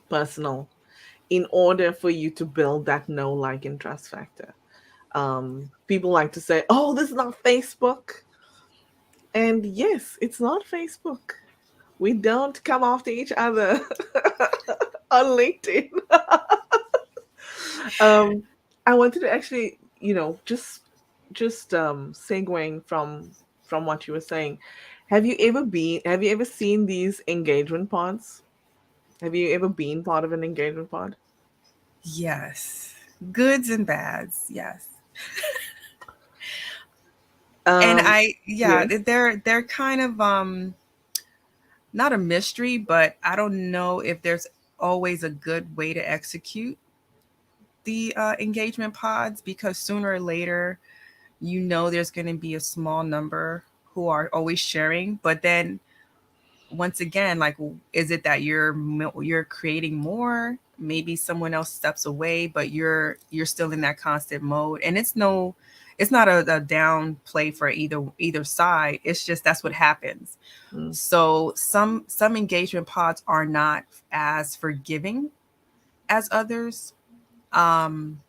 personal in order for you to build that know, like, and trust factor. People like to say, oh, this is not Facebook. And yes, it's not Facebook. We don't come after each other on LinkedIn. um, I wanted to actually, just segueing from what you were saying. Have you ever seen these engagement pods? Have you ever been part of an engagement pod? Yes. Goods and bads. Yes. And Um, yeah, yes. they're kind of not a mystery, but I don't know if there's always a good way to execute the engagement pods, because sooner or later, there's going to be a small number who are always sharing. But then once again, like, is it that you're creating more? maybe someone else steps away, but you're still in that constant mode. And it's not a down play for either side. It's just that's what happens. Mm. So some engagement pods are not as forgiving as others. Um,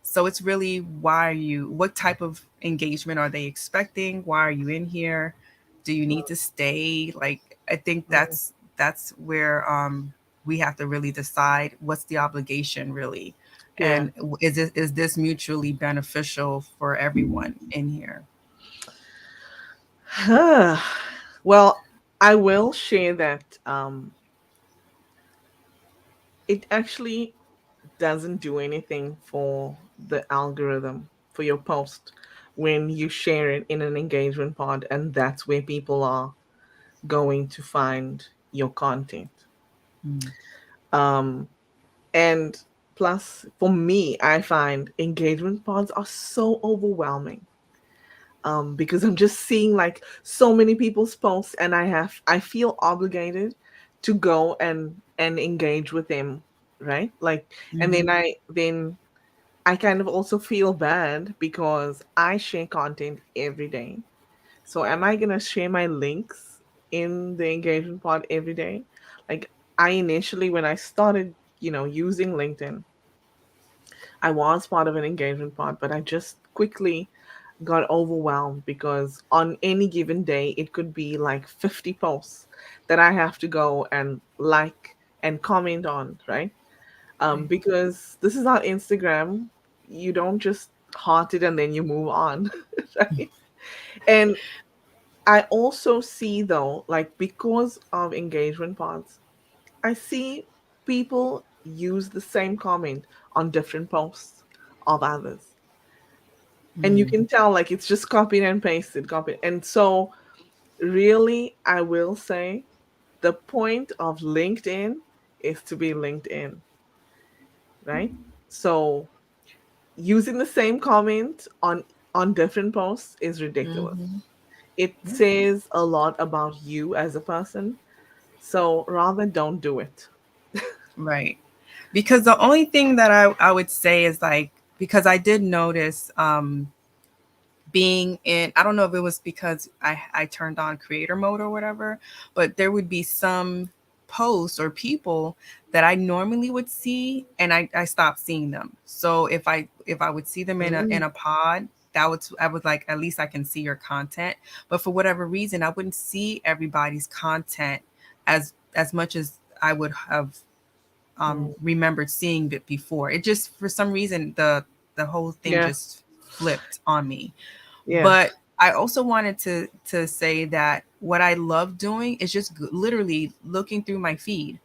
so it's really, what type of engagement are they expecting? Why are you in here? Do you need to stay? Like, I think Mm. that's where we have to really decide what's the obligation really. Yeah. And is this mutually beneficial for everyone in here? Well, I will share that it actually doesn't do anything for the algorithm for your post when you share it in an engagement pod, and that's where people are going to find your content. Mm. Um, and plus, for me, I find engagement pods are so overwhelming because I'm just seeing like so many people's posts, and I feel obligated to go and engage with them, right? Like, and Mm-hmm. then I kind of also feel bad because I share content every day. So am I gonna share my links in the engagement pod every day? Like, I initially, when I started, using LinkedIn, I was part of an engagement pod, but I just quickly got overwhelmed because on any given day it could be like 50 posts that I have to go and like and comment on, right? Right. Because this is not Instagram. You don't just heart it and then you move on, right? And I also see though, like because of engagement pods, I see people use the same comment on different posts of others. And you Mm. can tell like it's just copied and pasted, copied. And so really I will say the point of LinkedIn is to be LinkedIn, right? So using the same comment on different posts is ridiculous. Mm-hmm. It Yeah. says a lot about you as a person. So rather don't do it. Right. Because the only thing that I would say is like, because I did notice being in, I don't know if it was because I turned on creator mode or whatever, but there would be some posts or people that I normally would see, and I stopped seeing them. So if I would see them in a Mm, pod, I was like, at least I can see your content. But for whatever reason, I wouldn't see everybody's content as much as I would have mm. remembered seeing it before. It just, for some reason, the whole thing Yeah, just flipped on me. yeah, But I also wanted to say that what I love doing is just literally looking through my feed,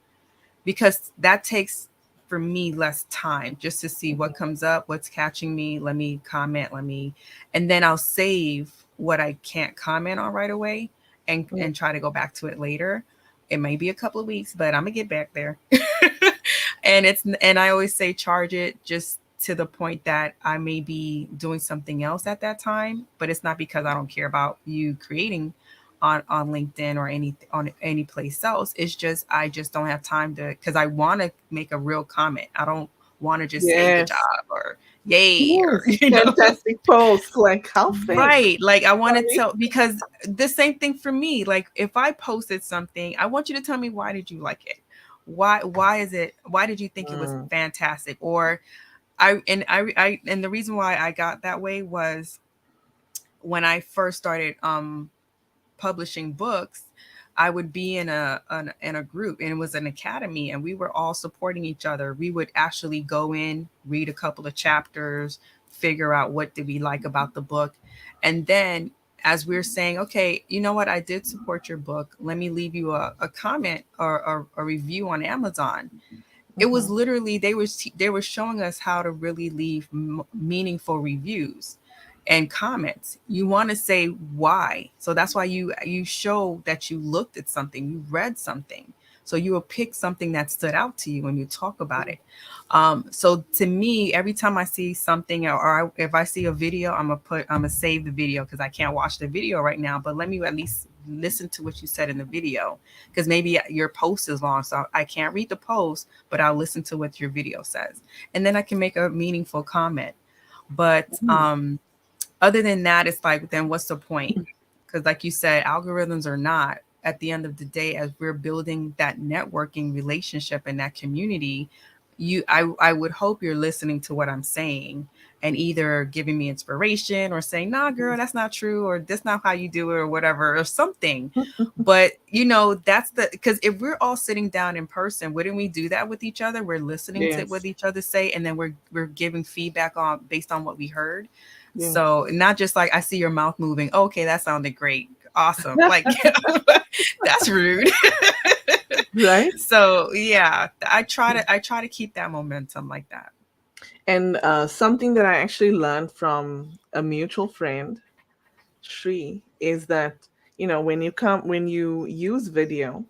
because that takes for me less time just to see what comes up, what's catching me. Let me comment, and then I'll save what I can't comment on right away, mm, and try to go back to it later. It may be a couple of weeks, but I'm gonna get back there. And I always say charge it just to the point that I may be doing something else at that time, but it's not because I don't care about you creating on LinkedIn or any place else. It's just I just don't have time to, because I want to make a real comment. I don't want to just say good job yes. or yay or Yes, fantastic post. Like how fake. Right. Like I want to Sorry. tell, because the same thing for me. Like if I posted something, I want you to tell me, why did you like it? Why did you think it was Mm, fantastic? Or and the reason why I got that way was when I first started publishing books, I would be in a group, and it was an academy, and we were all supporting each other. We would actually go in, read a couple of chapters, figure out what did we like about the book, and then as we're saying, okay, you know what, I did support your book. Let me leave you a comment or a review on Amazon. It was mhm, literally, they were showing us how to really leave meaningful reviews and comments. You want to say why, so that's why you show that you looked at something, you read something, so you will pick something that stood out to you when you talk about it. So to me, every time I see something, if I see a video, I'm gonna save the video, because I can't watch the video right now, but let me at least listen to what you said in the video, because maybe your post is long, so I can't read the post, but I'll listen to what your video says, and then I can make a meaningful comment. But Mm. other than that, it's like, then what's the point? Because like you said, algorithms or not, at the end of the day, as we're building that networking relationship and that community, I would hope you're listening to what I'm saying and either giving me inspiration or saying, nah, girl, that's not true, or that's not how you do it, or whatever, or something. But that's because if we're all sitting down in person, wouldn't we do that with each other? We're listening to what Yes. each other say, and then we're giving feedback on based on what we heard. Yes. So not just like, I see your mouth moving. Okay, that sounded great. Awesome. Like, that's rude. Right. So yeah, I try to keep that momentum like that. And something that I actually learned from a mutual friend, Shri, is that when you use video,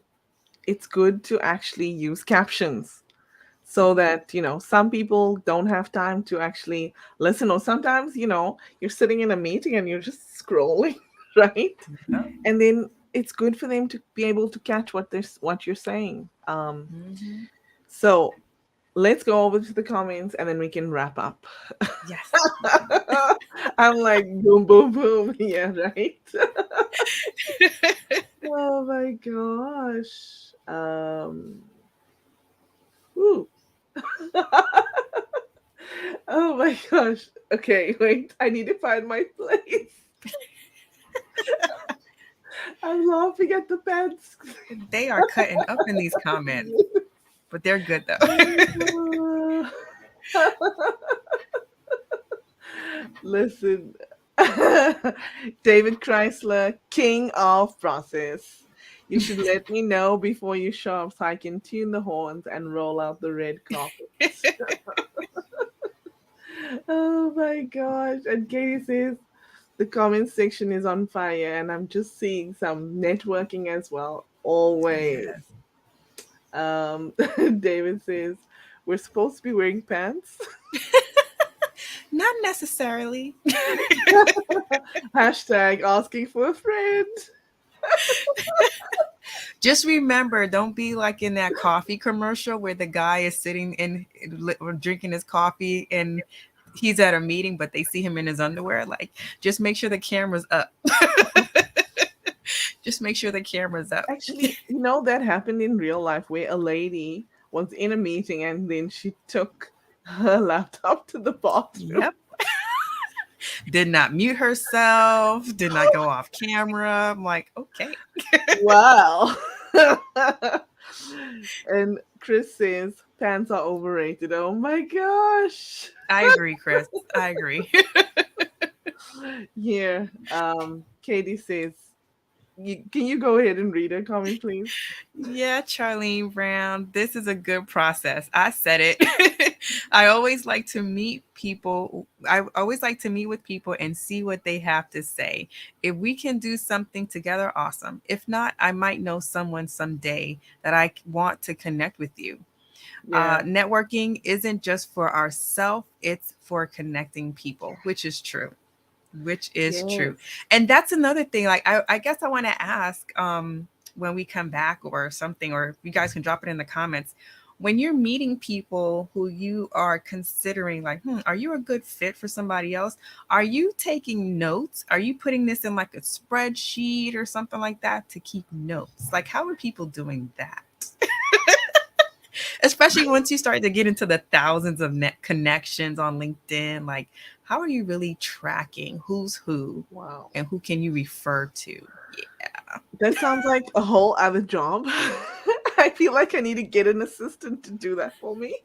it's good to actually use captions so that some people don't have time to actually listen, or sometimes you're sitting in a meeting and you're just scrolling, right? Yeah. And then it's good for them to be able to catch what you're saying. Hmm. So let's go over to the comments and then we can wrap up. Yes. I'm like boom, boom, boom. Yeah, right. Oh my gosh. Woo. Oh my gosh. Okay, wait. I need to find my place. I'm laughing at the pants. They are cutting up in these comments, but they're good though. Listen, David Chrysler, king of process. You should let me know before you show up so I can tune the horns and roll out the red carpet. Oh my gosh. And Katie says the comment section is on fire, and I'm just seeing some networking as well. Always. Yes. David says, we're supposed to be wearing pants. Not necessarily. Hashtag asking for a friend. Just remember, don't be like in that coffee commercial where the guy is sitting or drinking his coffee and he's at a meeting, but they see him in his underwear. Like, just make sure the camera's up. Just make sure the camera's up. Actually, that happened in real life where a lady was in a meeting and then she took her laptop to the bathroom. Yep. Did not mute herself, did not go off camera. I'm like, okay. Wow. And Chris says pants are overrated. Oh my gosh. I agree, Chris. I agree. Yeah. Katie says, can you go ahead and read a comment, please? Yeah, Charlene Brown, this is a good process. I said it. I always like to meet people. I always like to meet with people and see what they have to say. If we can do something together, awesome. If not, I might know someone someday that I want to connect with you. Yeah. Networking isn't just for ourselves, it's for connecting people, which is true. Which is true. Yes. And that's another thing. Like, I guess I want to ask, when we come back or something, or you guys can drop it in the comments. When you're meeting people who you are considering, like, are you a good fit for somebody else? Are you taking notes? Are you putting this in like a spreadsheet or something like that to keep notes? Like, how are people doing that? Especially once you start to get into the thousands of net connections on LinkedIn, like, how are you really tracking who's who Wow. and who can you refer to? Yeah. That sounds like a whole other job. I feel like I need to get an assistant to do that for me.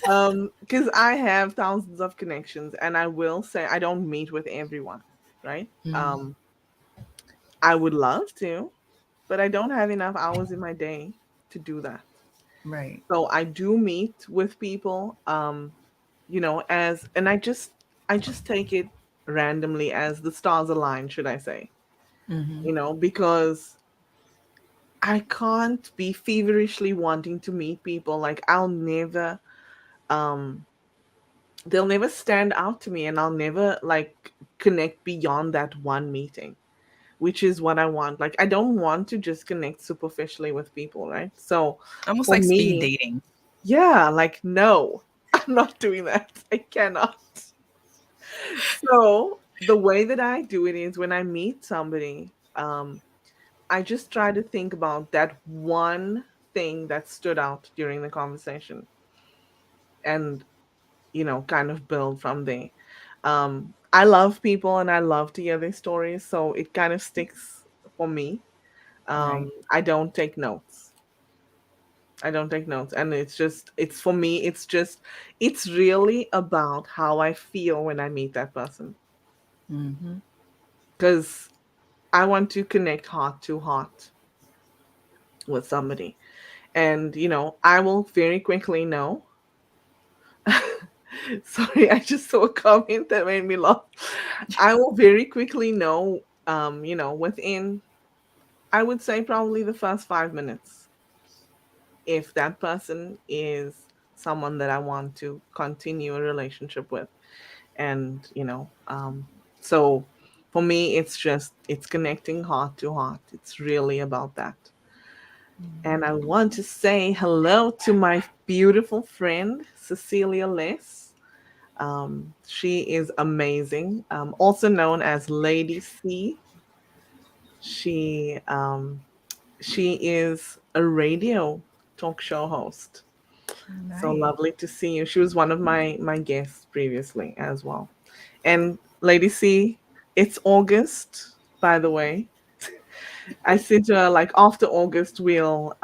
Because I have thousands of connections, and I will say I don't meet with everyone, right? Mm, I would love to, but I don't have enough hours in my day to do that. right. So I do meet with people, as and I just take it randomly as the stars align, should I say? Hmm. Because I can't be feverishly wanting to meet people. Like um they'll never stand out to me, and I'll never like connect beyond that one meeting. which is what I want. Like, I don't want to just connect superficially with people, right? So Almost for like speed me, dating. yeah, like, no, I'm not doing that. I cannot. So the way that I do it is when I meet somebody, I just try to think about that one thing that stood out during the conversation and, kind of build from there. I love people and I love to hear their stories, so it kind of sticks for me. Right. I don't take notes. I don't take notes. And it's for me, it's really about how I feel when I meet that person. Hmm. Because I want to connect heart to heart with somebody. And, I will very quickly know. Sorry, I just saw a comment that made me laugh. I will very quickly know, within, I would say probably the first 5 minutes, if that person is someone that I want to continue a relationship with. And, so for me, it's connecting heart to heart. It's really about that. And I want to say hello to my beautiful friend, Cecilia Less. She is amazing, also known as Lady C. She she is a radio talk show host. So Nice. lovely to see you. She was one of my guests previously as well. And Lady C, it's August, by the way. I said to her, like, after August we'll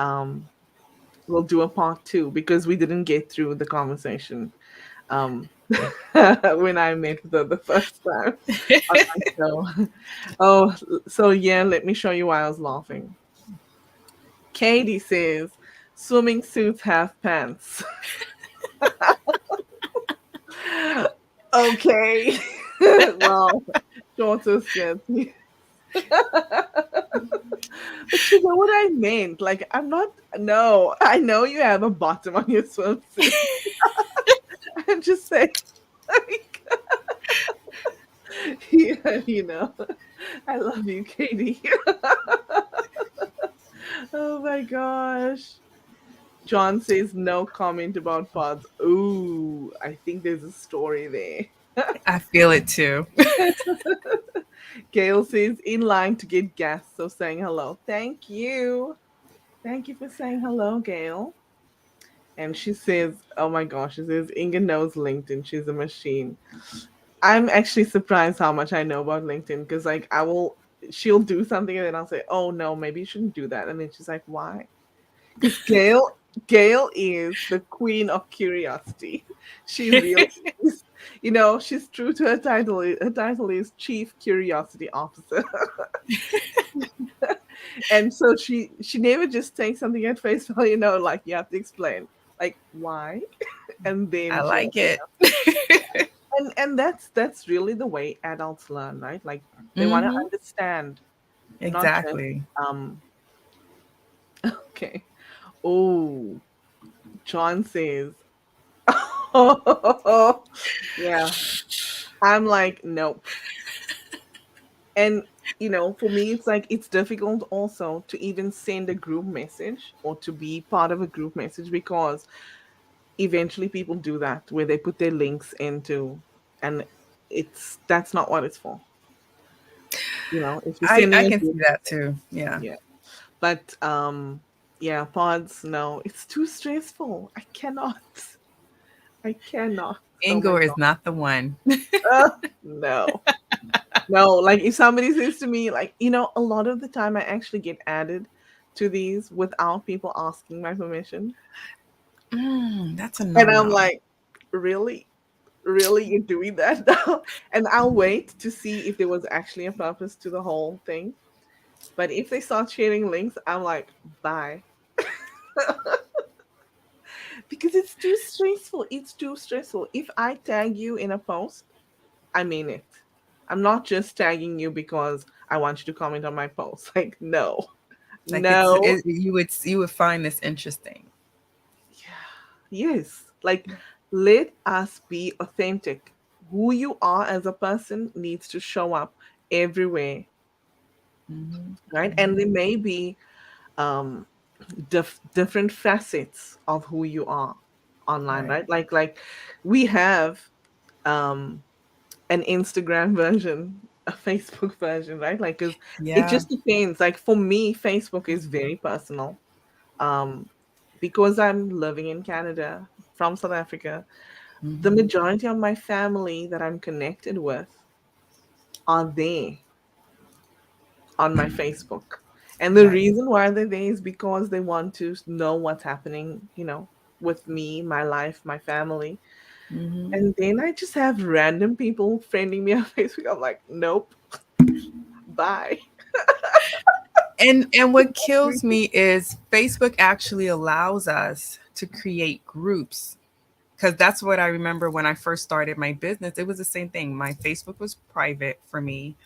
do a part two because we didn't get through the conversation um when I met the first time on my show. Oh, so yeah, let me show you why I was laughing. Katie says, swimming suits have pants. Okay. Well, shorter skirts. But you know what I meant? Like, I'm not, no, I know you have a bottom on your swimsuit. I'm just saying, like, yeah, I love you, Katie. Oh my gosh. John says no comment about pods. Ooh, I think there's a story there. I feel it too. Gail says in line to get gas, so saying hello. Thank you. Thank you for saying hello, Gail. And she says, oh my gosh, she says Inga knows LinkedIn. She's a machine. I'm actually surprised how much I know about LinkedIn because, like, she'll do something and then I'll say, oh no, maybe you shouldn't do that. And then she's like, why? Because Gail is the queen of curiosity. She really is. She's true to her title. Her title is Chief Curiosity Officer. And so she never just takes something at face value, like you have to explain. Like, why? And I then like she'll it. and that's really the way adults learn, right? Like, they want to Hmm. understand, not just Exactly. um okay. Oh, John says, oh, yeah. I'm like, nope. And for me, it's like it's difficult also to even send a group message or to be part of a group message because eventually people do that where they put their links into, and that's not what it's for. If you're I sending a can see group that message, too. Yeah. yeah. But yeah, pods, no, it's too stressful. I cannot. I cannot. Oh my Ingor is not the one. no. No, like if somebody says to me, like, a lot of the time I actually get added to these without people asking my permission. That's a And no I'm no. like, really? Really? You're doing that now? And I'll wait to see if there was actually a purpose to the whole thing. But if they start sharing links, I'm like, bye. Because it's too stressful. It's too stressful. If I tag you in a post, I mean it. I'm not just tagging you because I want you to comment on my post. Like, no. Like No. you would find this interesting. Yeah. Yes. Like, let us be authentic. Who you are as a person needs to show up everywhere Mhm. right? And Mhm. there may be um, different facets of who you are online, Right. right? Like we have um, an Instagram version, a Facebook version, right? Like, cause it Yeah. just depends. Like for me, Facebook is very personal. Um, because I'm living in Canada from South Africa, the Mhm. majority of my family that I'm connected with are there on my Facebook. And the Right. reason why they're there is because they want to know what's happening, with me, my life, my family. Mhm. And then I just have random people friending me on Facebook. I'm like, nope, bye. And what kills me is Facebook actually allows us to create groups, because that's what I remember when I first started my business. It was the same thing. My Facebook was private for me.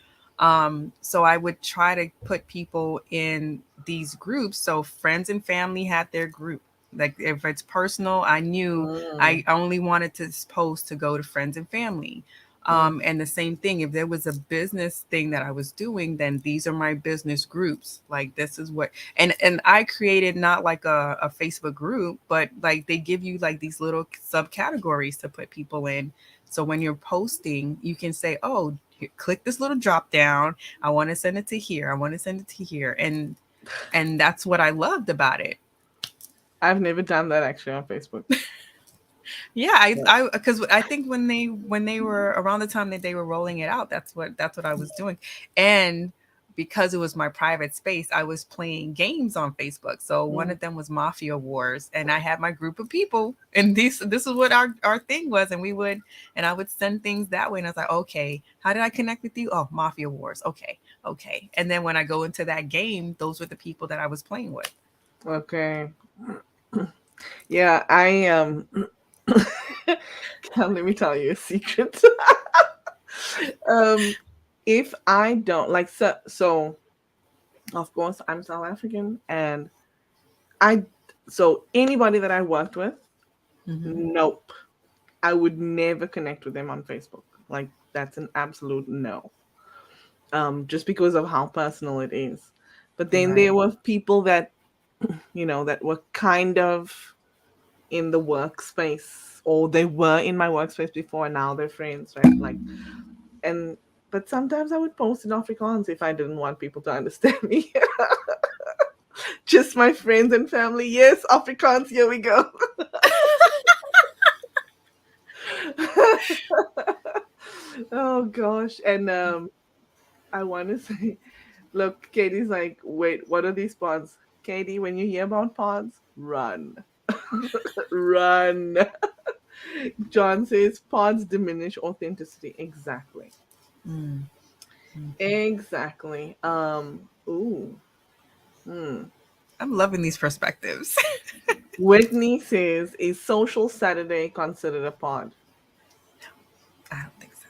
So I would try to put people in these groups. So friends and family had their group. Like if it's personal, I knew Mm, I only wanted to post to go to friends and family. mm. And the same thing, if there was a business thing that I was doing, then these are my business groups. Like this is what, and I created not like a Facebook group, but like they give you like these little subcategories to put people in. So when you're posting, you can say, "Oh, click this little drop down. I want to send it to here. I want to send it to here." And that's what I loved about it. I've never done that actually on Facebook. Yeah, Yeah. I because I think when they were around the time that they were rolling it out, that's what I was doing. And because it was my private space, I was playing games on Facebook. So one Mm. of them was Mafia Wars, and I had my group of people, and this is what our thing was, and we would and I would send things that way, and I was like, okay, how did I connect with you? Oh, Mafia Wars, okay, okay. And then when I go into that game, those were the people that I was playing with. Okay. Yeah, I let me tell you a secret. um, if I don't like so of course I'm South African and I so anybody that I worked with, Hmm. nope. I would never connect with them on Facebook. Like that's an absolute no. Just because of how personal it is. But then there Right. were people that that were kind of in the workspace or they were in my workspace before and now they're friends, right? Like and but sometimes I would post in Afrikaans if I didn't want people to understand me. Just my friends and family. Yes, Afrikaans, here we go. Oh gosh. And I want to say, look, Katie's like, wait, what are these pods? Katie, when you hear about pods, run. Run. John says pods diminish authenticity. Exactly. Mm. Exactly. Ooh. Hmm. I'm loving these perspectives. Whitney says, is social Saturday considered a pod? I don't think so.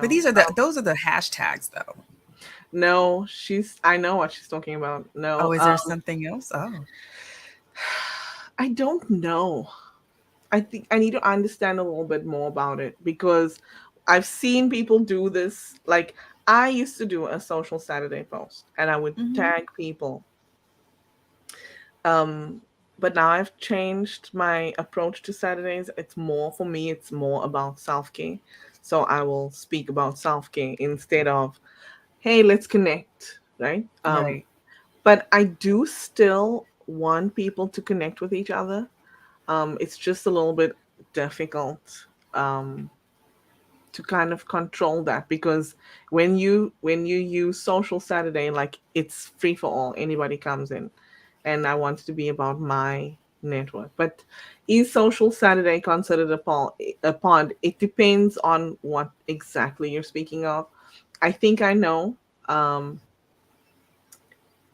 But No. those are the hashtags though. No, I know what she's talking about. Oh, No. is there something else? Oh. I don't know. I think I need to understand a little bit more about it because I've seen people do this. Like I used to do a social Saturday post and I would Hmm. tag people. Um, but now I've changed my approach to Saturdays. It's more for me, it's more about self-care. So I will speak about self-care instead of, hey, let's connect, right? Right. But I do still want people to connect with each other. It's just a little bit difficult um, to kind of control that because when you use social Saturday, like it's free for all, anybody comes in, and I want it to be about my network. But is social Saturday considered a pod? It depends on what exactly you're speaking of. I think I know. Um,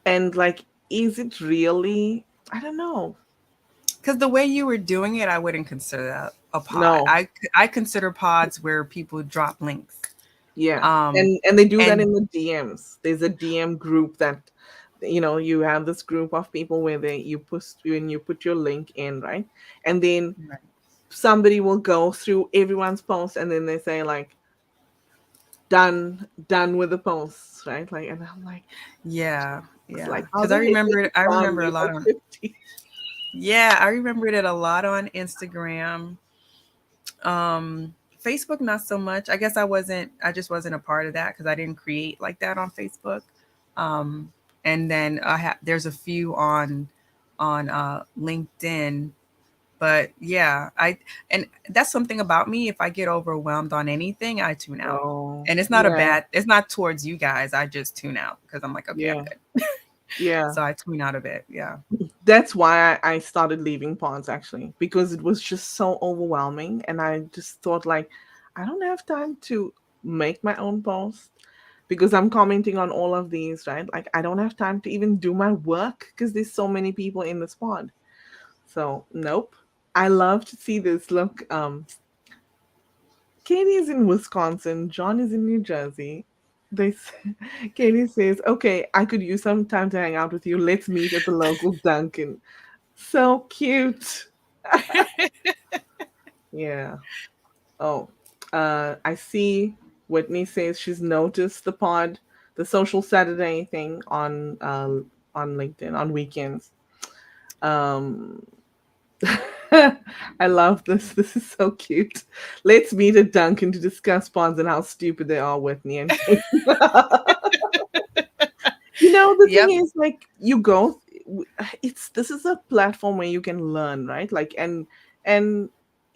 and like, is it really? I don't know. Because the way you were doing it, I wouldn't consider that a pod. No, I consider pods where people drop links. yeah, Um, and they do that and in the DMs. There's a DM group that you have this group of people where you put your link in, right? And then right. somebody will go through everyone's post and then they say like, done with the posts, right? Like, and I'm like, Yeah, it's yeah. like, are Because I they hitting remember it. it I done? remember a You're lot like on. 50. Yeah, I remembered it a lot on Instagram. Facebook, not so much. I guess I wasn't. I just wasn't a part of that because I didn't create like that on Facebook. Um, and then there's a few on LinkedIn. But yeah, I and that's something about me. If I get overwhelmed on anything, I tune out. Oh, And it's not a yeah, bad. It's not towards you guys. I just tune out because I'm like, okay, I'm yeah, good. yeah. So I tune out a bit. Yeah. That's why I started leaving pods actually, because it was just so overwhelming. And I just thought, like, I don't have time to make my own post because I'm commenting on all of these, right? Like, I don't have time to even do my work because there's so many people in this pod. So, nope. I love to see this. Look, Katie is in Wisconsin, John is in New Jersey. Katie says, "Okay, I could use some time to hang out with you. Let's meet at the local Dunkin'." So cute. Yeah. Oh, I see Whitney says she's noticed the pod, the social Saturday thing on LinkedIn on weekends. Um, I love this. This is so cute. Let's meet at Duncan to discuss pods and how stupid they are, Whitney and Kate. The Yep. thing is, like, you go, it's this is a platform where you can learn, right? Like, and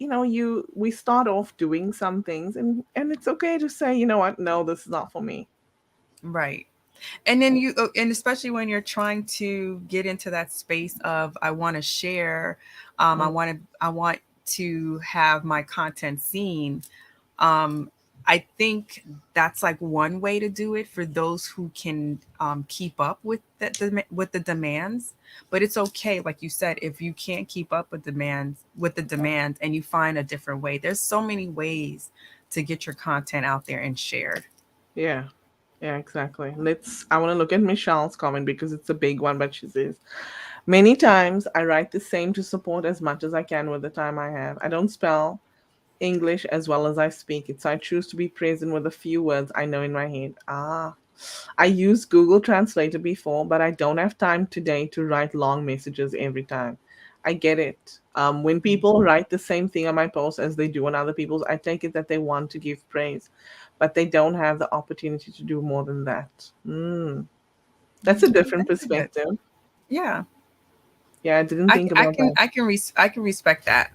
we start off doing some things, and it's okay to say, you know what, no, this is not for me. Right. And then and especially when you're trying to get into that space of I want to share, Mm, I want to have my content seen. Um, I think that's like one way to do it for those who can keep up with with the demands. But it's okay, like you said, if you can't keep up with the demands, and you find a different way. There's so many ways to get your content out there and shared. yeah, yeah, exactly. I want to look at Michelle's comment because it's a big one, but she says, many times I write the same to support as much as I can with the time I have. I don't spell English as well as I speak it, so I choose to be present with a few words I know in my head. I used Google Translator before, but I don't have time today to write long messages every time. I get it. When people write the same thing on my post as they do on other people's, I take it that they want to give praise, but they don't have the opportunity to do more than that. That's a different That's good. perspective. Yeah. Yeah, I didn't think about that. I can respect that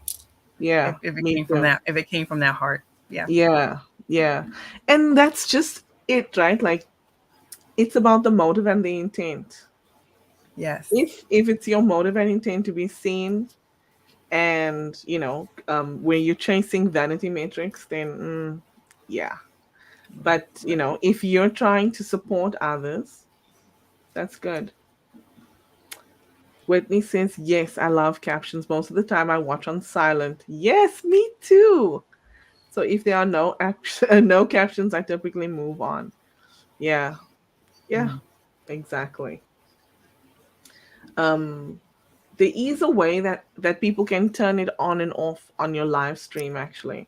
Yeah, if it me came from too. that heart. Yeah. Yeah, yeah. And that's just it, right? Like, it's about the motive and the intent. Yes. If it's your motive and intent to be seen, and where you're chasing vanity metrics, then yeah. But Right. if you're trying to support others, that's good. Whitney says, yes, I love captions. Most of the time I watch on silent. Yes, me too. So if there are no captions, I typically move on. Yeah, yeah, Mm. exactly. um there is a way that people can turn it on and off on your live stream. Actually,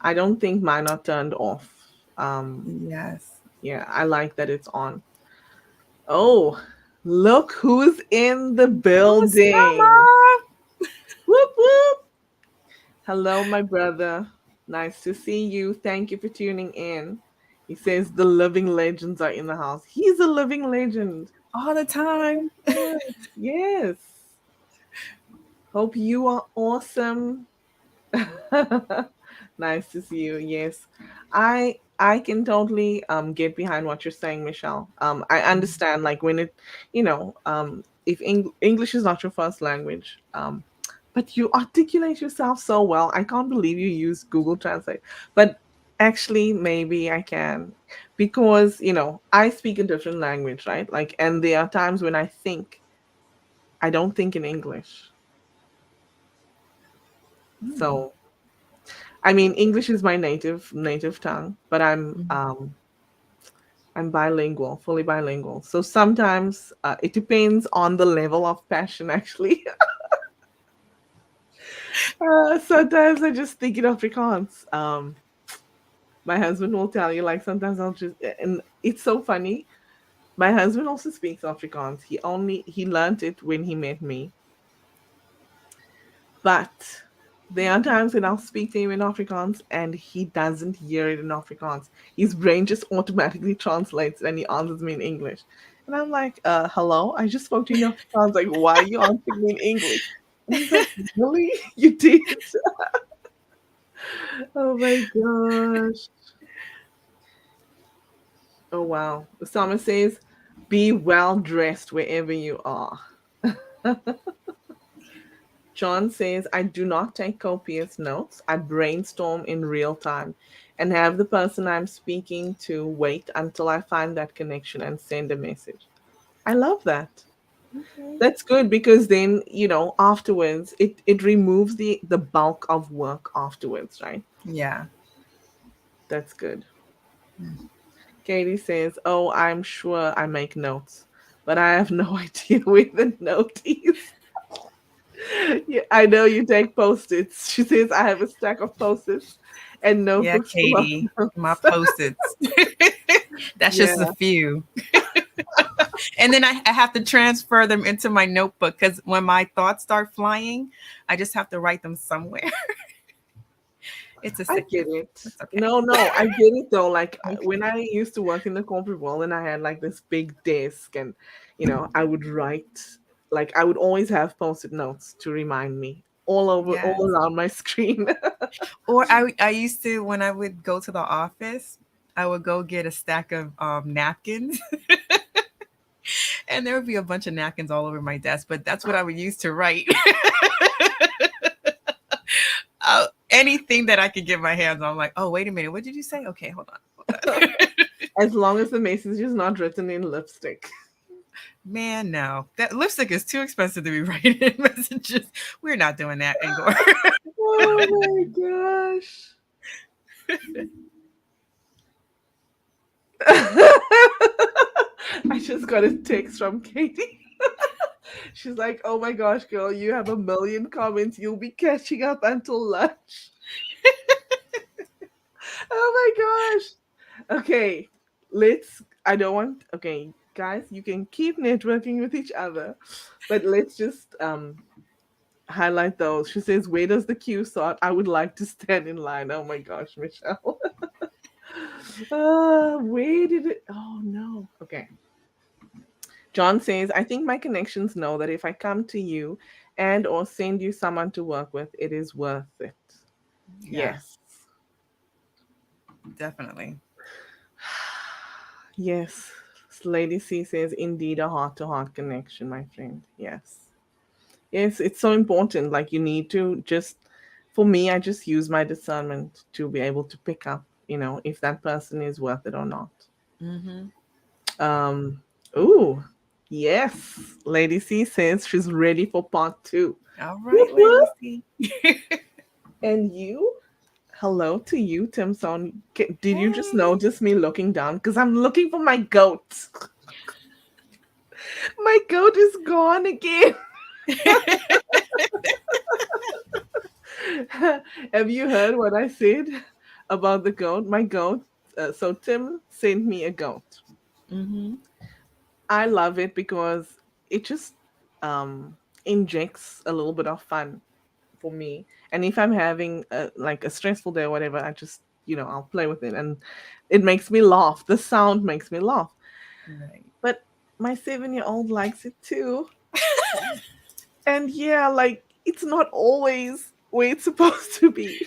I don't think mine are turned off. um Yes. yeah, I like that it's on. Oh, look who's in the Oh, building. Summer. Whoop whoop. Hello, my brother. Nice to see you. Thank you for tuning in. He says the living legends are in the house. He's a living legend. All the time. Yes, yes. Hope you are awesome. Nice to see you. Yes. I can totally get behind what you're saying, Michelle. I understand, like, when if English is not your first language, but you articulate yourself so well. I can't believe you use Google Translate. But actually maybe I can, because I speak a different language, right? Like, and there are times when I don't think in English. Mm. So I mean, English is my native tongue, but Mhm. I'm bilingual, fully bilingual. So sometimes it depends on the level of passion. Actually, sometimes I just think in Afrikaans. My husband will tell you, like, sometimes I'll just, and it's so funny. My husband also speaks Afrikaans. He learned it when he met me. But there are times when I'll speak to him in Afrikaans and he doesn't hear it in Afrikaans. His brain just automatically translates and he answers me in English. And I'm like, hello, I just spoke to you in Afrikaans. Like, why are you answering me in English? And he's like, really? You did? Oh my gosh. Oh wow. Osama says, be well dressed wherever you are. John says, I do not take copious notes. I brainstorm in real time and have the person I'm speaking to wait until I find that connection and send a message. I love that. Okay. That's good because then, afterwards it removes the bulk of work afterwards, right? Yeah. That's good. Katie says, "Oh, I'm sure I make notes, but I have no idea where the note is." Yeah, I know you take post-its. She says, "I have a stack of post-its and Yeah, notebooks full of Katie, my notes." post-its. That's Yeah, just a few. And then I have to transfer them into my notebook because when my thoughts start flying, I just have to write them somewhere. It's a I get sickness. it. It's okay. No, no, I get it though. Like when Okay. I used to work in the corporate world and I had like this big desk and I would write, like I would always have post-it notes to remind me all over all Yes. around my screen. Or I used to, when I would go to the office, I would go get a stack of napkins, and there would be a bunch of napkins all over my desk. But that's what I would use to write. Anything that I could get my hands on. I'm like, oh, wait a minute, what did you say? Okay, hold on. Hold on. As long as the message is not written in lipstick. Man, no, that lipstick is too expensive to be writing in messages. We're not doing that, Ingor. Oh my gosh. I just got a text from Katie. She's like, "Oh my gosh, girl, you have a million comments. You'll be catching up until lunch." Oh my gosh. Okay, I don't want. Okay, guys, you can keep networking with each other, but let's just highlight those. She says, "Where does the queue start? I would like to stand in line." Oh my gosh, Michelle. Where did it? Oh no. Okay. John says, I think my connections know that if I come to you and or send you someone to work with, it is worth it. Yeah, Yes. definitely. Yes. Lady C says, indeed, a heart to heart connection, my friend. Yes. Yes, it's so important. Like, you need to just, for me, I just use my discernment to be able to pick up, if that person is worth it or not. Mm-hmm. Um, ooh, yes. Lady C says she's ready for part two. All Whoop, right, Lady whoop. C. And you? Hello to you, Tim Son. Did you just Hey. notice me looking down? Because I'm looking for my goat. My goat is gone again. Have you heard what I said about the goat? My goat. So Tim sent me a goat. Mm-hmm. I love it because it just um, injects a little bit of fun for me. And if I'm having like a stressful day or whatever, I just I'll play with it, and it makes me laugh. The sound makes me laugh. Right. But my 7-year-old likes it too. And yeah, like it's not always where it's supposed to be.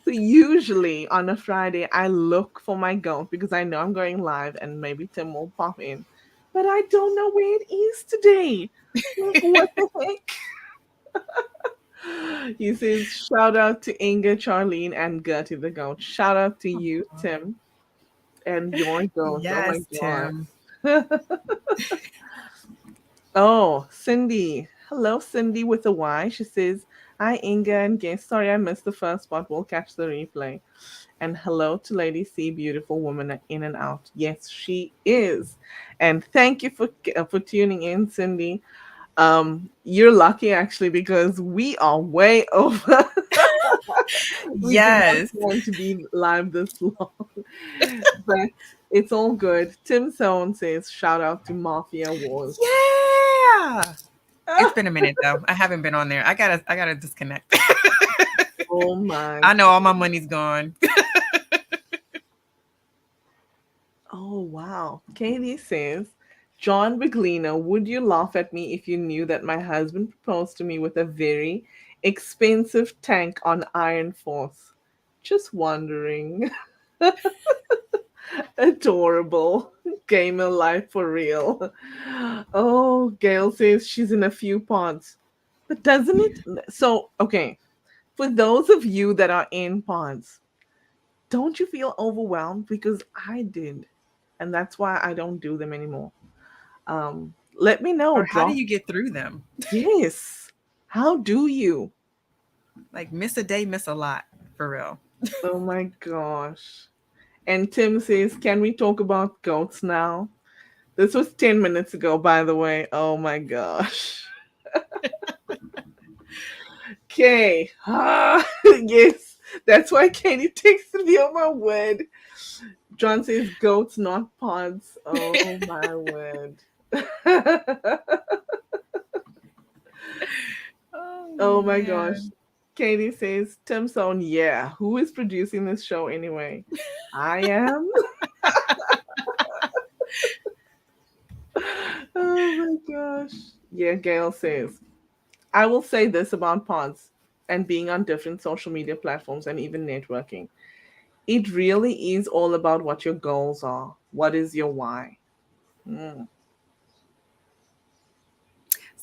So usually on a Friday, I look for my goat because I know I'm going live and maybe Tim will pop in. But I don't know where it is today. Like, what the heck? He says, shout out to Inga, Charlene, and Gertie the goat. Shout out to you, Tim, and your goat. Oh my Yes, Tim. gosh. Oh, Cindy. Hello, Cindy with a Y. She says, hi, Inga and guest. Sorry I missed the first part. We'll catch the replay. And hello to Lady C, beautiful woman in and out. Yes, she is. And thank you for tuning in, Cindy. You're lucky actually because we are way over. We did not Yes. plan to be live this long, but it's all good. Tim Sohn says, shout out to Mafia Wars. Yeah. It's been a minute though. I haven't been on there. I gotta disconnect. Oh my. I know all my money's gone. Oh wow. Katie says, John Biglino, would you laugh at me if you knew that my husband proposed to me with a very expensive tank on Iron Force? Just wondering. Adorable. Gamer life for real. Oh, Gail says she's in a few pods. But doesn't it? So, okay. For those of you that are in pods, don't you feel overwhelmed? Because I did. And that's why I don't do them anymore. Let me know. Or how do Drop. you get through them? Yes. How do you? Like miss a day, miss a lot, for real. Oh my gosh. And Tim says, can we talk about goats now? This was 10 minutes ago, by the way. Oh my gosh. Okay. Yes. That's why Katie texted me on my word. John says goats, not pods. Oh my word. Oh Oh my gosh. man. Katie says, Tim Sohn, yeah. Who is producing this show anyway? I am. Oh my gosh. Yeah, Gail says, I will say this about pods and being on different social media platforms and even networking. It really is all about what your goals are. What is your why? Mm.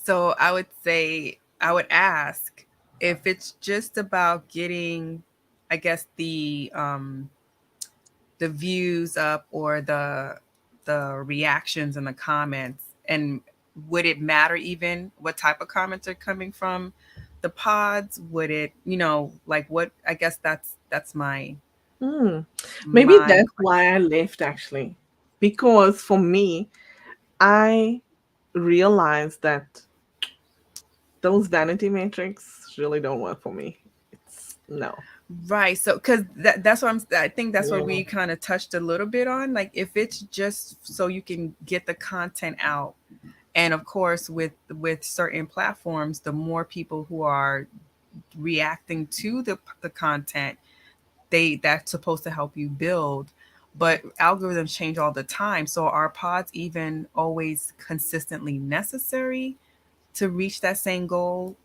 So I would say I would ask if it's just about getting, I guess the views up or the reactions and the comments, and would it matter even what type of comments are coming from the pods? Would it, like what? I guess that's Mm. Maybe my that's why I left actually. Because for me, I realized that those vanity metrics really don't work for me. It's no. Right. So, because that's what I think that's what Yeah. we kind of touched a little bit on. Like, if it's just so you can get the content out, and of course, with certain platforms, the more people who are reacting to the content, that's supposed to help you build. But algorithms change all the time. So, are pods even always consistently necessary to reach that same goal?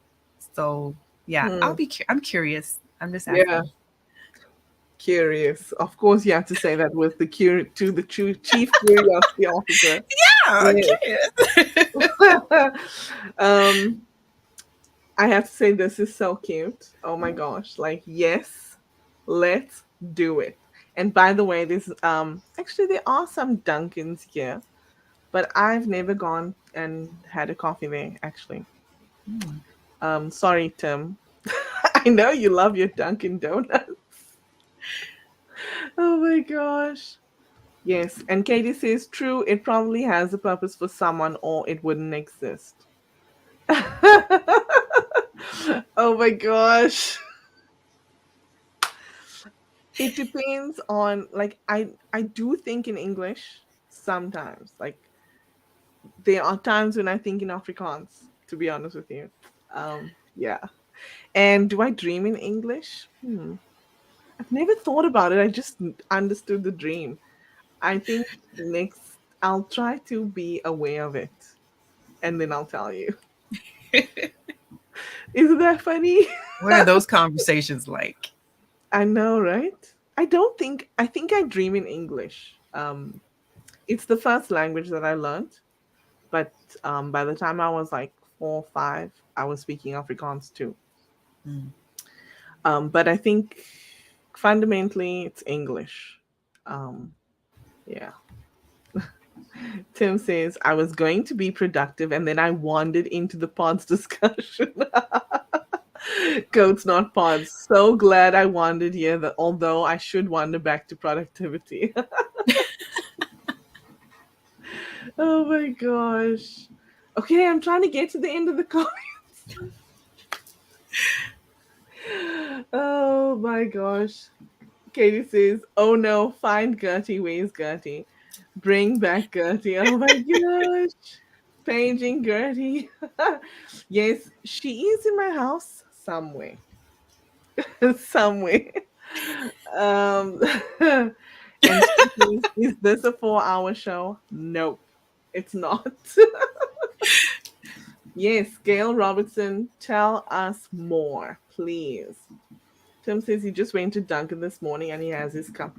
So, yeah, Hmm. I'm curious. I'm just Yeah. asking. Curious. Of course, you have to say that with the chief curiosity officer. Yeah, Yes. curious. um, I have to say this is so cute. Oh my gosh! Like yes, let's do it. And by the way, this actually there are some Dunkins here, but I've never gone and had a coffee there. Actually, Mm. sorry, Tim. I know you love your Dunkin' Donuts. Oh my gosh. Yes, and Katie says, true, it probably has a purpose for someone or it wouldn't exist. Oh my gosh. It depends on like I do think in English sometimes. Like there are times when I think in Afrikaans, to be honest with you. Yeah. And do I dream in English? I've never thought about it. I just understood the dream. I think next I'll try to be aware of it and then I'll tell you. Isn't that funny? What are those conversations like? I know, right? I think I dream in English. It's the first language that I learned, but by the time I was like 4 or 5, I was speaking Afrikaans too. Mm. But I think fundamentally it's English. Um, yeah. Tim says, I was going to be productive and then I wandered into the pods discussion. Goats, not pods. So glad I wandered here, that although I should wander back to productivity. Oh my gosh. Okay, I'm trying to get to the end of the comments. Oh my gosh. Katie says, "Oh no, find Gertie. Where's Gertie? Bring back Gertie." Oh my gosh. Paging Gertie. Yes, she is in my house somewhere. Somewhere. Um, and she says, "Is this a 4 hour show?" Nope, it's not. Yes, Gail Robertson, tell us more, please. Tim says he just went to Dunkin' this morning and he has his cup.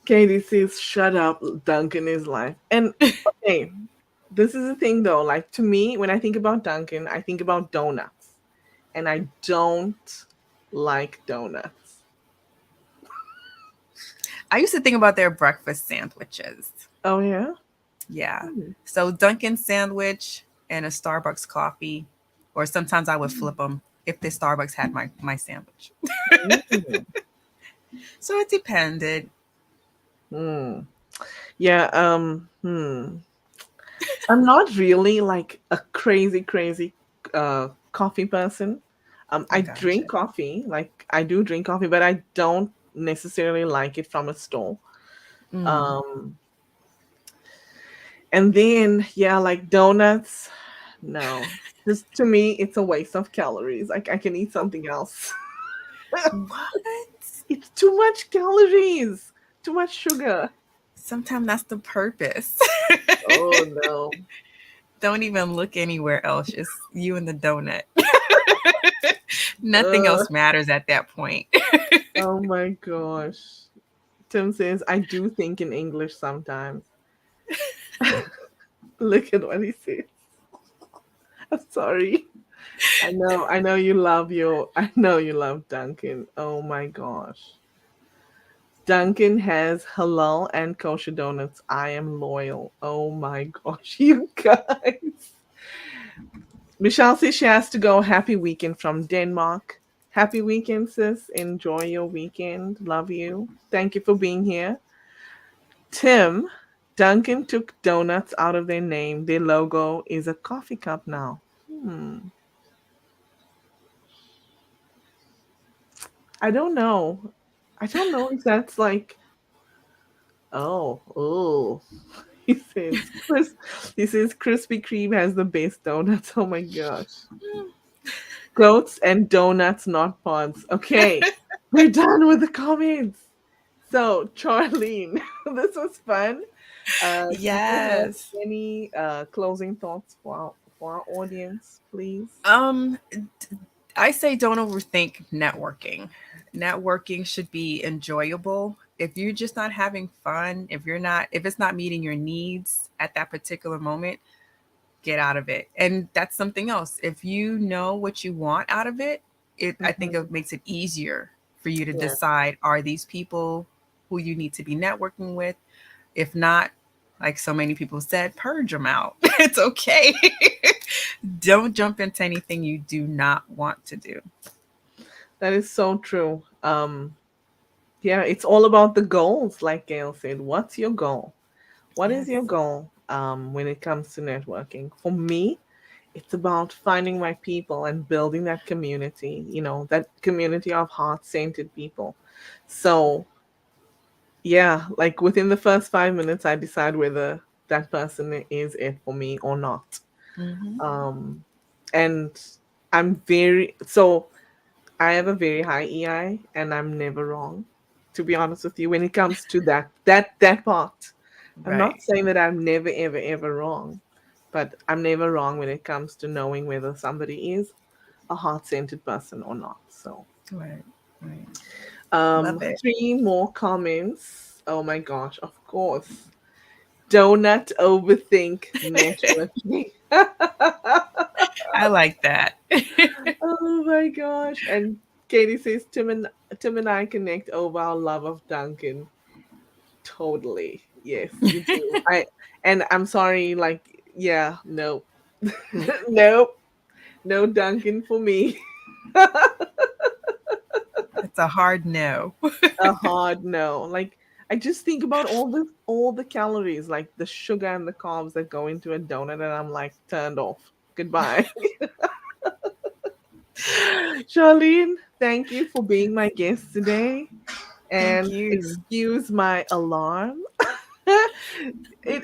Katie says, shut up, Dunkin' is life. And okay, this is the thing though. Like to me, when I think about Dunkin', I think about donuts. And I don't like donuts. I used to think about their breakfast sandwiches. Oh yeah? Yeah. Hmm. So Dunkin' sandwich and a Starbucks coffee, or sometimes I would flip them if the Starbucks had my sandwich. Mm. So it depended. Hmm. Yeah, I'm not really like a crazy, crazy coffee person. I I gotcha. drink coffee, like I do drink coffee, but I don't necessarily like it from a store. Mm. Um, and then yeah, like donuts, no. Just to me, it's a waste of calories. Like I can eat something else. What? It's too much calories, too much sugar. Sometimes that's the purpose. Oh no. Don't even look anywhere else. Just you and the donut. Nothing Uh, else matters at that point. oh my gosh. Tim says, I do think in English sometimes. Look at what he says. I'm sorry. I know you love Duncan. Oh my gosh. Duncan has halal and kosher donuts. I am loyal. Oh my gosh, you guys. Michelle says she has to go. Happy weekend from Denmark. Happy weekend, sis. Enjoy your weekend. Love you. Thank you for being here. Tim, Duncan took donuts out of their name. Their logo is a coffee cup now. I don't know. I don't know if that's like, oh. He says he says Krispy Kreme has the best donuts. Oh my gosh. Goats and donuts, not pods. Okay. We're done with the comments. So, Charlene, this was fun. Do you have Yes. any closing thoughts for our audience, please? Um, I say don't overthink networking. Networking should be enjoyable. If you're just not having fun, if it's not meeting your needs at that particular moment, get out of it. And that's something else. If you know what you want out of it, I think Mhm. it makes it easier for you to Yeah. decide, are these people who you need to be networking with? If not, like so many people said, purge them out. It's okay. Don't jump into anything you do not want to do. That is so true. Yeah, it's all about the goals, like Gail said. What's your goal? What is your Yes. goal when it comes to networking? For me, it's about finding my people and building that community, that community of heart-centered people. So, yeah, like within the first 5 minutes, I decide whether that person is it for me or not. Hmm. Um, and so I have a very high EI and I'm never wrong, to be honest with you, when it comes to that part. I'm not Right. saying that I'm never, ever, ever wrong, but I'm never wrong when it comes to knowing whether somebody is a heart-centered person or not. So, Right. Right. Love it. three more comments. Oh my gosh, of course. Donut overthink networking. I like that. Oh my gosh. And Katie says Tim and I connect over our love of Duncan. Totally. Yes, we do. And I'm sorry, like, yeah, no. Nope. No Duncan for me. It's a hard no. A hard no. Like I just think about all the calories, like the sugar and the carbs that go into a donut, and I'm like turned off. Goodbye. Charlene, thank you for being my guest today. Thank And you. excuse my alarm. I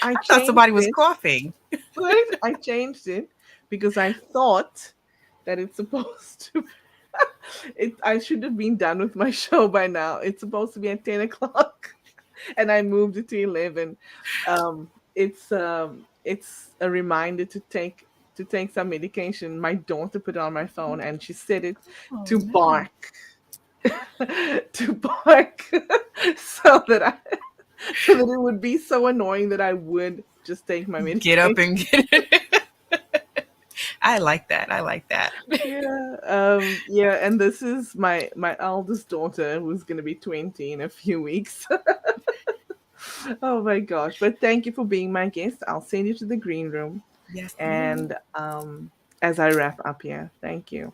I thought changed somebody was it. coughing. Right? I changed it because I thought that it's supposed to I should have been done with my show by now. It's supposed to be at 10 o'clock and I moved it to 11. It's a reminder to take some medication. My daughter put it on my phone and she set it Oh, to nice. bark to bark so that I so that it would be so annoying that I would just take my Get up medication. and get it. I like that. I like that. Yeah, and this is my eldest daughter who's gonna be 20 in a few weeks. Oh my gosh. But thank you for being my guest. I'll send you to the green room. Yes, ma'am. And as I wrap up here, thank you.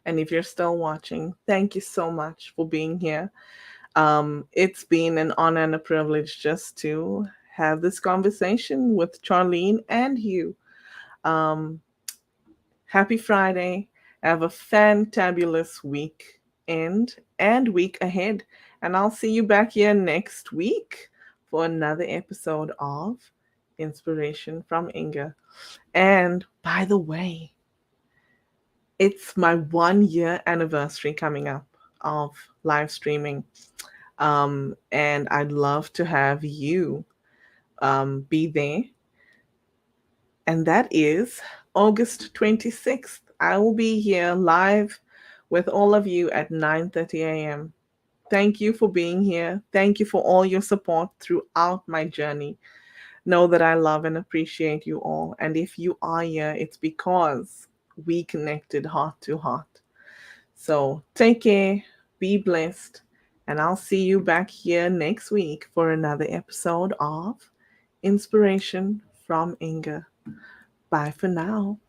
And if you're still watching, thank you so much for being here. It's been an honor and a privilege just to have this conversation with Charlene and you. Um, Happy Friday. Have a fantabulous week and week ahead. And I'll see you back here next week for another episode of Inspiration from Inga. And by the way, it's my 1 year anniversary coming up of live streaming. And I'd love to have you be there. And that is August 26th. I will be here live with all of you at 9:30 a.m. Thank you for being here. Thank you for all your support throughout my journey. Know that I love and appreciate you all. And if you are here, it's because we connected heart to heart. So take care, be blessed, and I'll see you back here next week for another episode of Inspiration from Inga. Bye for now.